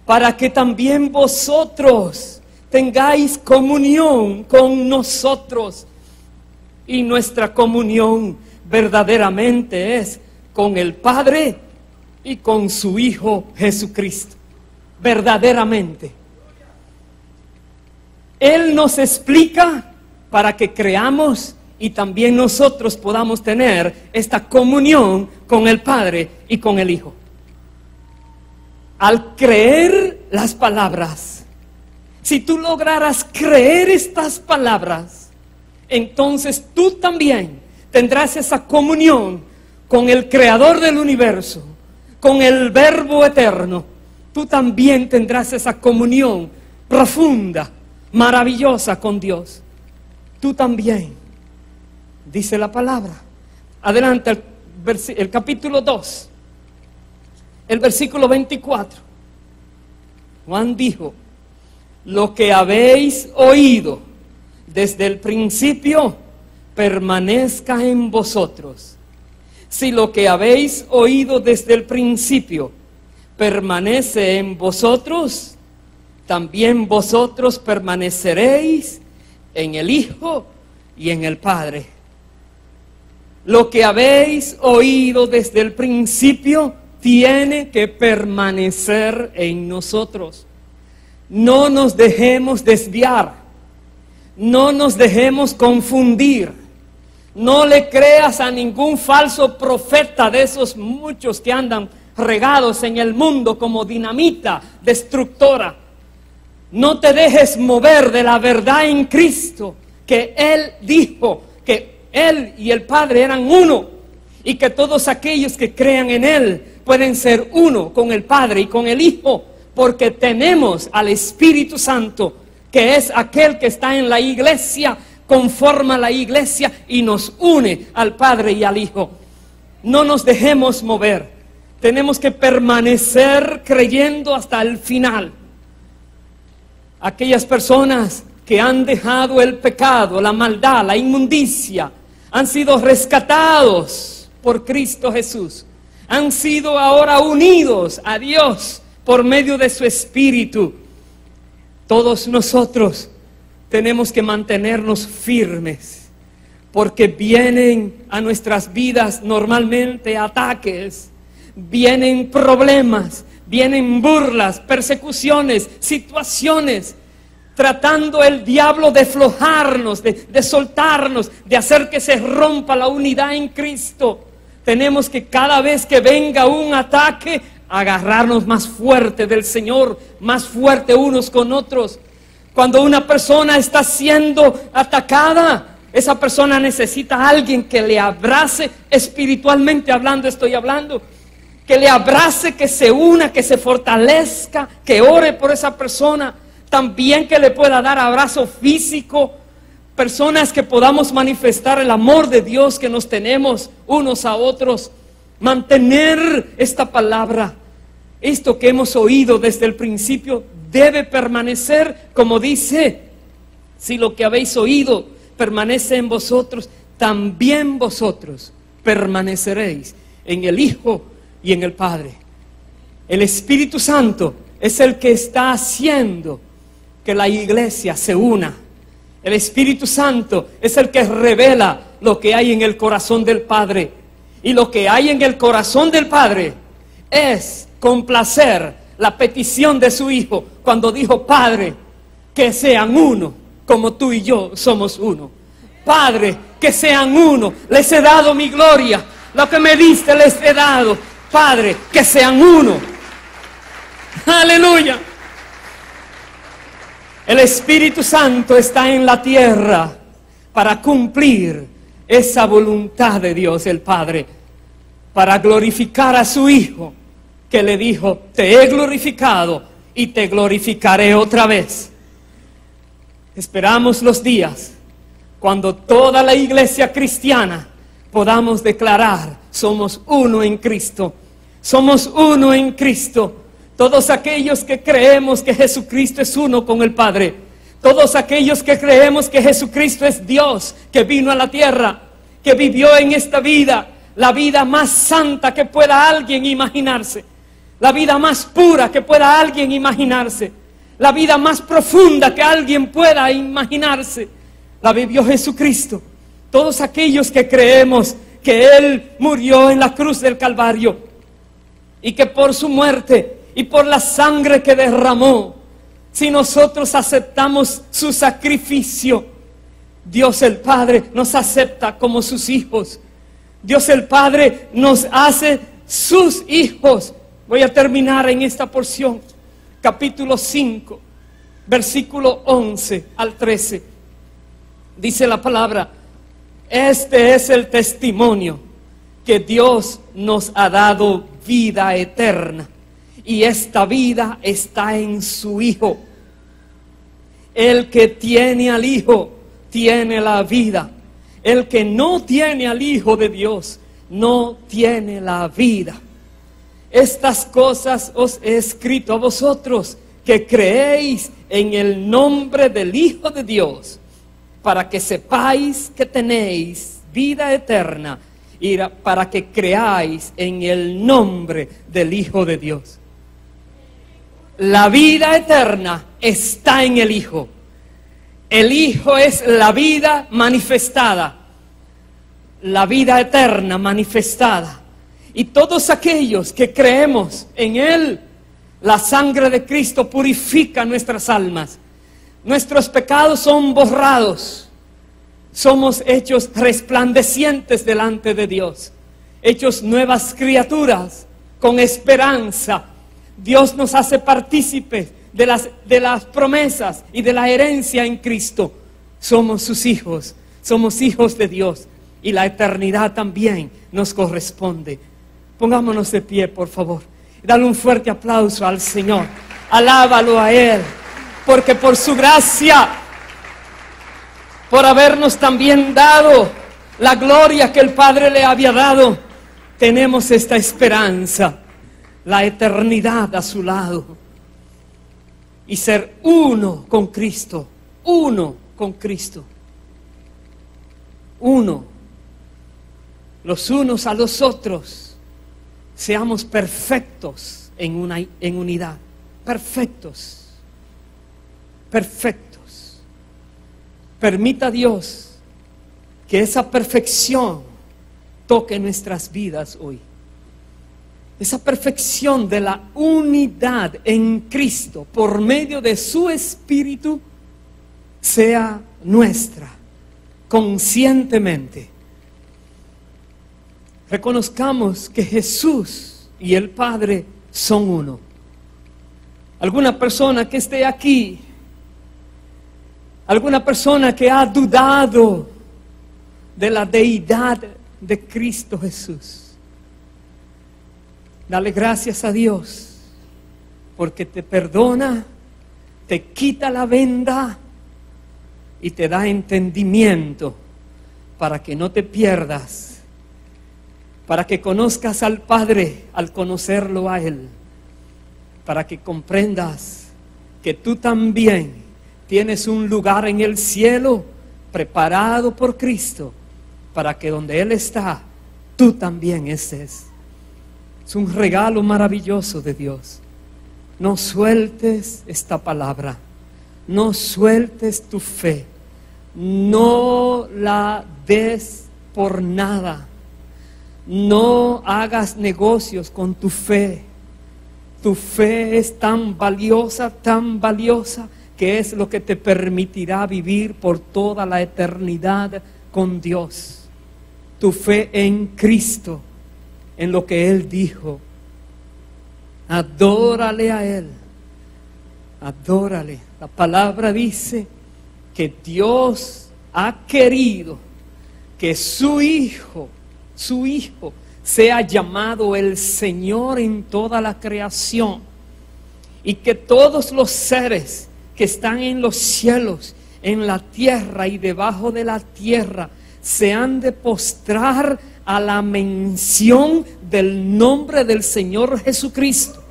para que también vosotros tengáis comunión con nosotros. Y nuestra comunión verdaderamente es con el Padre y con su Hijo Jesucristo. Verdaderamente. Él nos explica para que creamos y también nosotros podamos tener esta comunión con el Padre y con el Hijo. Al creer las palabras, si tú lograras creer estas palabras, entonces tú también tendrás esa comunión con el Creador del universo, con el Verbo eterno. Tú también tendrás esa comunión profunda, maravillosa con Dios. Tú también, dice la palabra. Adelante el capítulo 2, el versículo 24. Juan dijo: lo que habéis oído desde el principio permanezca en vosotros. Si lo que habéis oído desde el principio permanece en vosotros, también vosotros permaneceréis en el Hijo y en el Padre. Lo que habéis oído desde el principio tiene que permanecer en nosotros. No nos dejemos desviar, no nos dejemos confundir. No le creas a ningún falso profeta de esos muchos que andan regados en el mundo como dinamita destructora. No te dejes mover de la verdad en Cristo, que Él dijo que Él y el Padre eran uno, y que todos aquellos que crean en Él pueden ser uno con el Padre y con el Hijo, porque tenemos al Espíritu Santo, que es aquel que está en la iglesia, conforma la iglesia y nos une al Padre y al Hijo. No nos dejemos mover. Tenemos que permanecer creyendo hasta el final. Aquellas personas que han dejado el pecado, la maldad, la inmundicia, han sido rescatados por Cristo Jesús. Han sido ahora unidos a Dios por medio de su Espíritu. Todos nosotros tenemos que mantenernos firmes, porque vienen a nuestras vidas normalmente ataques, vienen problemas, vienen burlas, persecuciones, situaciones, tratando el diablo de aflojarnos, de soltarnos, de hacer que se rompa la unidad en Cristo. Tenemos que cada vez que venga un ataque, agarrarnos más fuerte del Señor, más fuerte unos con otros. Cuando una persona está siendo atacada, esa persona necesita a alguien que le abrace, espiritualmente hablando estoy hablando, que le abrace, que se una, que se fortalezca, que ore por esa persona, también que le pueda dar abrazo físico. Personas que podamos manifestar el amor de Dios que nos tenemos unos a otros. Mantener esta palabra, esto que hemos oído desde el principio, debe permanecer, como dice: si lo que habéis oído permanece en vosotros, también vosotros permaneceréis en el Hijo y en el Padre. El Espíritu Santo es el que está haciendo que la iglesia se una. El Espíritu Santo es el que revela lo que hay en el corazón del Padre. Y lo que hay en el corazón del Padre es complacer la petición de su Hijo cuando dijo: Padre, que sean uno como tú y yo somos uno. Padre, que sean uno. Les he dado mi gloria. Lo que me diste les he dado. Padre, que sean uno. Aleluya. El Espíritu Santo está en la tierra para cumplir esa voluntad de Dios el Padre, para glorificar a su Hijo, que le dijo: te he glorificado y te glorificaré otra vez. Esperamos los días cuando toda la iglesia cristiana podamos declarar: somos uno en Cristo, somos uno en Cristo. Todos aquellos que creemos que Jesucristo es uno con el Padre, todos aquellos que creemos que Jesucristo es Dios, que vino a la tierra, que vivió en esta vida, la vida más santa que pueda alguien imaginarse, la vida más pura que pueda alguien imaginarse, la vida más profunda que alguien pueda imaginarse, la vivió Jesucristo. Todos aquellos que creemos que Él murió en la cruz del Calvario y que por su muerte y por la sangre que derramó, si nosotros aceptamos su sacrificio, Dios el Padre nos acepta como sus hijos. Dios el Padre nos hace sus hijos. Voy a terminar en esta porción, capítulo 5, versículo 11 al 13. Dice la palabra: este es el testimonio, que Dios nos ha dado vida eterna, y esta vida está en su Hijo. El que tiene al Hijo tiene la vida. El que no tiene al Hijo de Dios no tiene la vida. Estas cosas os he escrito a vosotros que creéis en el nombre del Hijo de Dios, para que sepáis que tenéis vida eterna y para que creáis en el nombre del Hijo de Dios. La vida eterna está en el Hijo. El Hijo es la vida manifestada, la vida eterna manifestada. Y todos aquellos que creemos en Él, la sangre de Cristo purifica nuestras almas. Nuestros pecados son borrados. Somos hechos resplandecientes delante de Dios, hechos nuevas criaturas con esperanza. Dios nos hace partícipes de las promesas y de la herencia en Cristo. Somos sus hijos, somos hijos de Dios, y la eternidad también nos corresponde. Pongámonos de pie, por favor. Dale un fuerte aplauso al Señor. Alábalo a Él, porque por su gracia, por habernos también dado la gloria que el Padre le había dado, tenemos esta esperanza, la eternidad a su lado, y ser uno con Cristo, uno con Cristo, uno, los unos a los otros. Seamos perfectos en unidad, perfectos, perfectos. Permita Dios que esa perfección toque nuestras vidas hoy. Esa perfección de la unidad en Cristo por medio de su Espíritu sea nuestra conscientemente. Reconozcamos que Jesús y el Padre son uno. Alguna persona que esté aquí, alguna persona que ha dudado de la deidad de Cristo Jesús, dale gracias a Dios, porque te perdona, te quita la venda y te da entendimiento para que no te pierdas, para que conozcas al Padre al conocerlo a Él, para que comprendas que tú también tienes un lugar en el cielo preparado por Cristo, para que donde Él está, tú también estés. Es un regalo maravilloso de Dios. No sueltes esta palabra, no sueltes tu fe, no la des por nada. No hagas negocios con tu fe. Tu fe es tan valiosa, que es lo que te permitirá vivir por toda la eternidad con Dios. Tu fe en Cristo, en lo que Él dijo. Adórale a Él. Adórale. La palabra dice que Dios ha querido que su Hijo sea llamado el Señor en toda la creación, y que todos los seres que están en los cielos, en la tierra y debajo de la tierra, se han de postrar a la mención del nombre del Señor Jesucristo.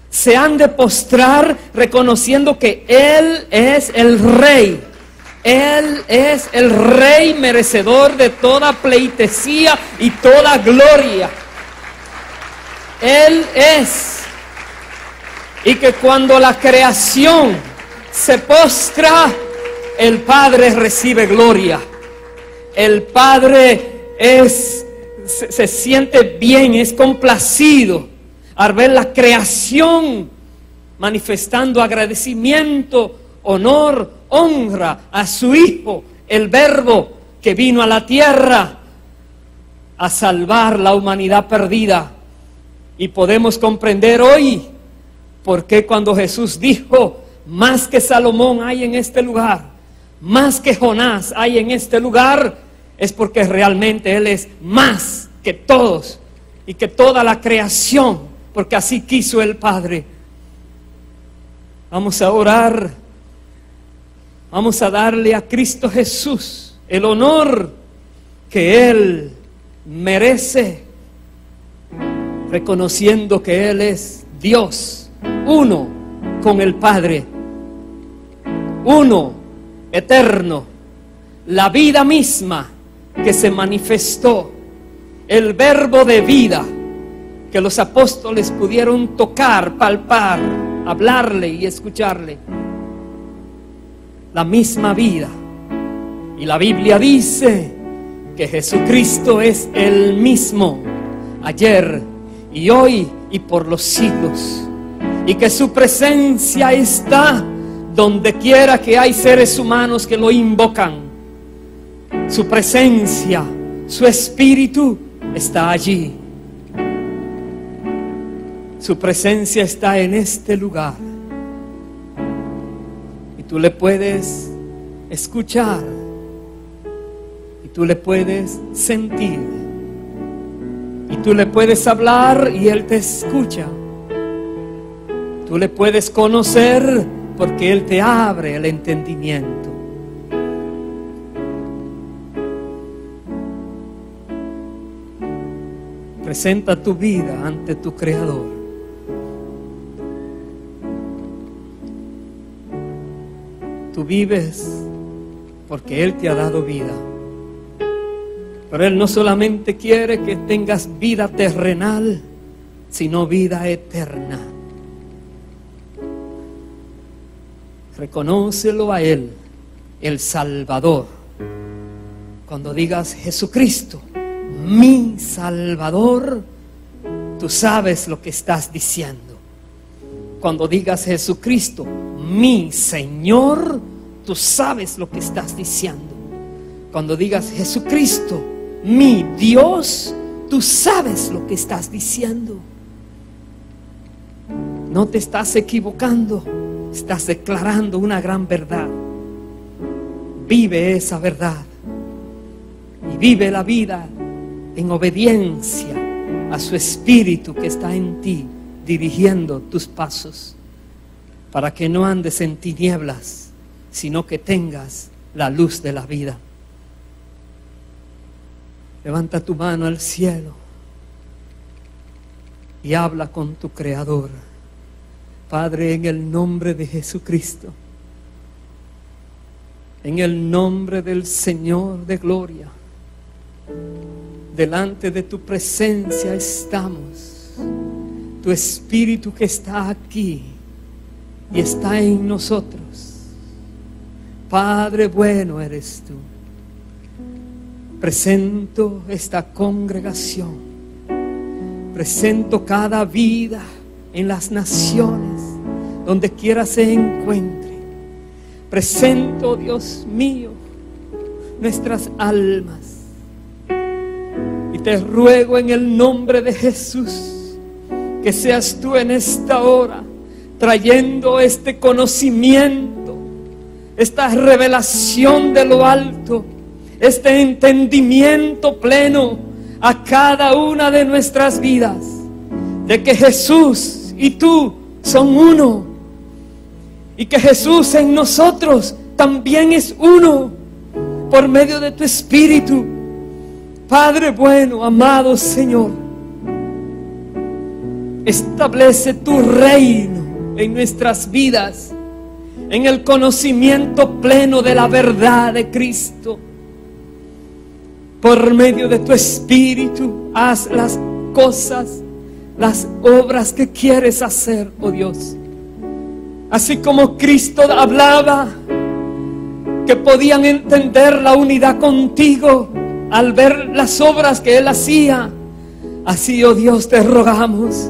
Se han de postrar reconociendo que Él es el Rey. Él es el Rey merecedor de toda pleitesía y toda gloria. Él es. Y que cuando la creación se postra, el Padre recibe gloria. El Padre se siente bien, es complacido al ver la creación manifestando agradecimiento, honor, honra a su Hijo, el Verbo que vino a la tierra a salvar la humanidad perdida. Y podemos comprender hoy por qué cuando Jesús dijo: más que Salomón hay en este lugar, más que Jonás hay en este lugar, es porque realmente Él es más que todos y que toda la creación, porque así quiso el Padre. Vamos a orar. Vamos a darle a Cristo Jesús el honor que Él merece, reconociendo que Él es Dios, uno con el Padre, uno, eterno, la vida misma que se manifestó, el verbo de vida que los apóstoles pudieron tocar, palpar, hablarle y escucharle. La misma vida. Y la Biblia dice que Jesucristo es el mismo ayer y hoy y por los siglos, y que su presencia está donde quiera que hay seres humanos que lo invocan. Su presencia, su espíritu está allí. Su presencia está en este lugar. Tú le puedes escuchar y tú le puedes sentir y tú le puedes hablar y Él te escucha. Tú le puedes conocer porque Él te abre el entendimiento. Presenta tu vida ante tu Creador. Tú vives porque Él te ha dado vida. Pero Él no solamente quiere que tengas vida terrenal, sino vida eterna. Reconócelo a Él, el Salvador. Cuando digas Jesucristo, mi Salvador, tú sabes lo que estás diciendo. Cuando digas Jesucristo, mi Señor, tú sabes lo que estás diciendo. Cuando digas Jesucristo, mi Dios, tú sabes lo que estás diciendo. No te estás equivocando, estás declarando una gran verdad. Vive esa verdad y vive la vida en obediencia a su Espíritu que está en ti, dirigiendo tus pasos, para que no andes en tinieblas, sino que tengas la luz de la vida. Levanta tu mano al cielo y habla con tu Creador. Padre, en el nombre de Jesucristo, en el nombre del Señor de gloria, delante de tu presencia estamos. Tu Espíritu que está aquí y está en nosotros. Padre bueno eres tú. Presento esta congregación, presento cada vida en las naciones, donde quiera se encuentre. Presento, Dios mío, nuestras almas. Y te ruego en el nombre de Jesús que seas tú en esta hora trayendo este conocimiento, esta revelación de lo alto, este entendimiento pleno a cada una de nuestras vidas, de que Jesús y tú son uno, y que Jesús en nosotros también es uno, por medio de tu Espíritu. Padre bueno, amado Señor, establece tu reino en nuestras vidas, en el conocimiento pleno de la verdad de Cristo. Por medio de tu Espíritu, haz las cosas, las obras que quieres hacer, oh Dios. Así como Cristo hablaba, que podían entender la unidad contigo al ver las obras que Él hacía. Así, oh Dios, te rogamos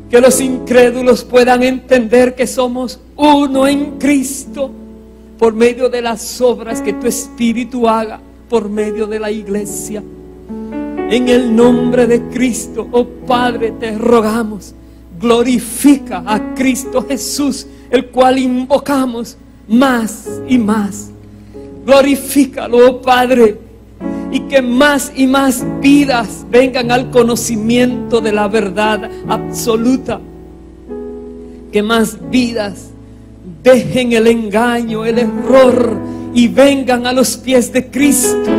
que los incrédulos puedan entender que somos uno en Cristo por medio de las obras que tu Espíritu haga por medio de la iglesia. En el nombre de Cristo, oh Padre, te rogamos, glorifica a Cristo Jesús, el cual invocamos más y más. Glorifícalo, oh Padre, y que más y más vidas vengan al conocimiento de la verdad absoluta. Que más vidas dejen el engaño, el error, y vengan a los pies de Cristo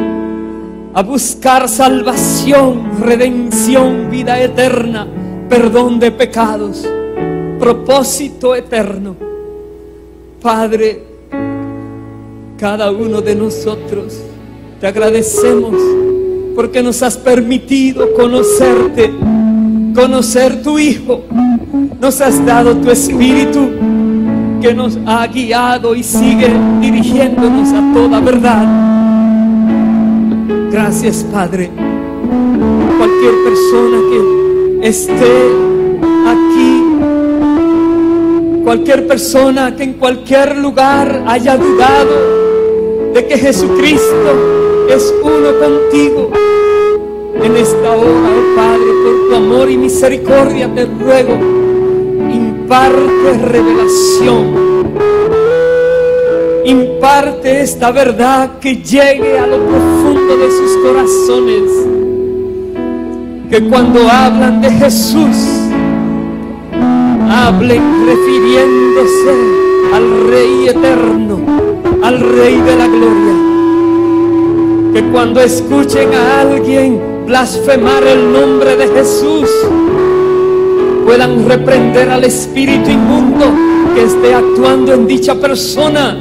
a buscar salvación, redención, vida eterna, perdón de pecados, propósito eterno. Padre, cada uno de nosotros te agradecemos porque nos has permitido conocerte, conocer tu Hijo. Nos has dado tu Espíritu que nos ha guiado y sigue dirigiéndonos a toda verdad. Gracias, Padre. Cualquier persona que esté aquí, cualquier persona que en cualquier lugar haya dudado de que Jesucristo es uno contigo, en esta hora, oh Padre, por tu amor y misericordia te ruego, imparte revelación, imparte esta verdad que llegue a lo profundo de sus corazones, que cuando hablan de Jesús hablen refiriéndose al Rey eterno, al Rey de la gloria. Que cuando escuchen a alguien blasfemar el nombre de Jesús, puedan reprender al espíritu inmundo que esté actuando en dicha persona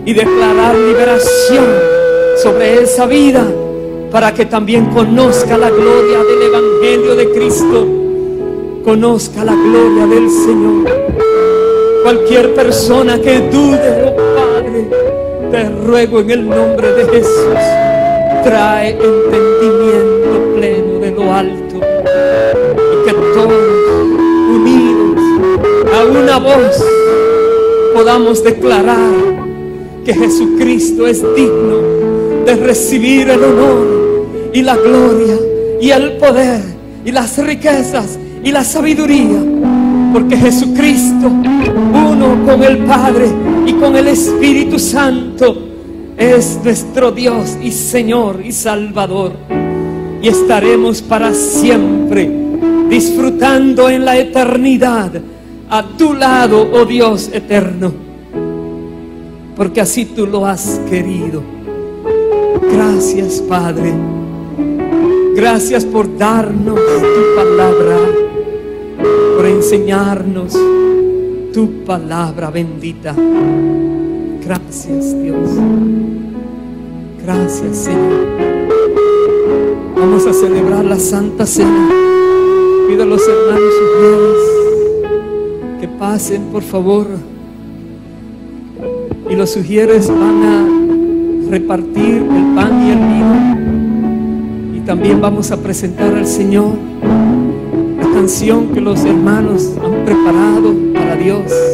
y declarar liberación sobre esa vida, para que también conozca la gloria del Evangelio de Cristo, conozca la gloria del Señor. Cualquier persona que dude, oh Padre, te ruego en el nombre de Jesús, trae entendimiento pleno de lo alto, y que todos, unidos a una voz, podamos declarar que Jesucristo es digno de recibir el honor y la gloria y el poder y las riquezas y la sabiduría, porque Jesucristo, uno con el Padre y con el Espíritu Santo, es nuestro Dios y Señor y Salvador, y estaremos para siempre disfrutando en la eternidad a tu lado, oh Dios eterno, porque así tú lo has querido. Gracias, Padre. Gracias por darnos tu palabra, por enseñarnos tu palabra bendita. Gracias, Dios. Gracias, Señor. Vamos a celebrar la Santa Cena. Pido a los hermanos sugieres que pasen, por favor. Y los sugieres van a repartir el pan y el vino. Y también vamos a presentar al Señor. Están canción que los hermanos han preparado para Dios.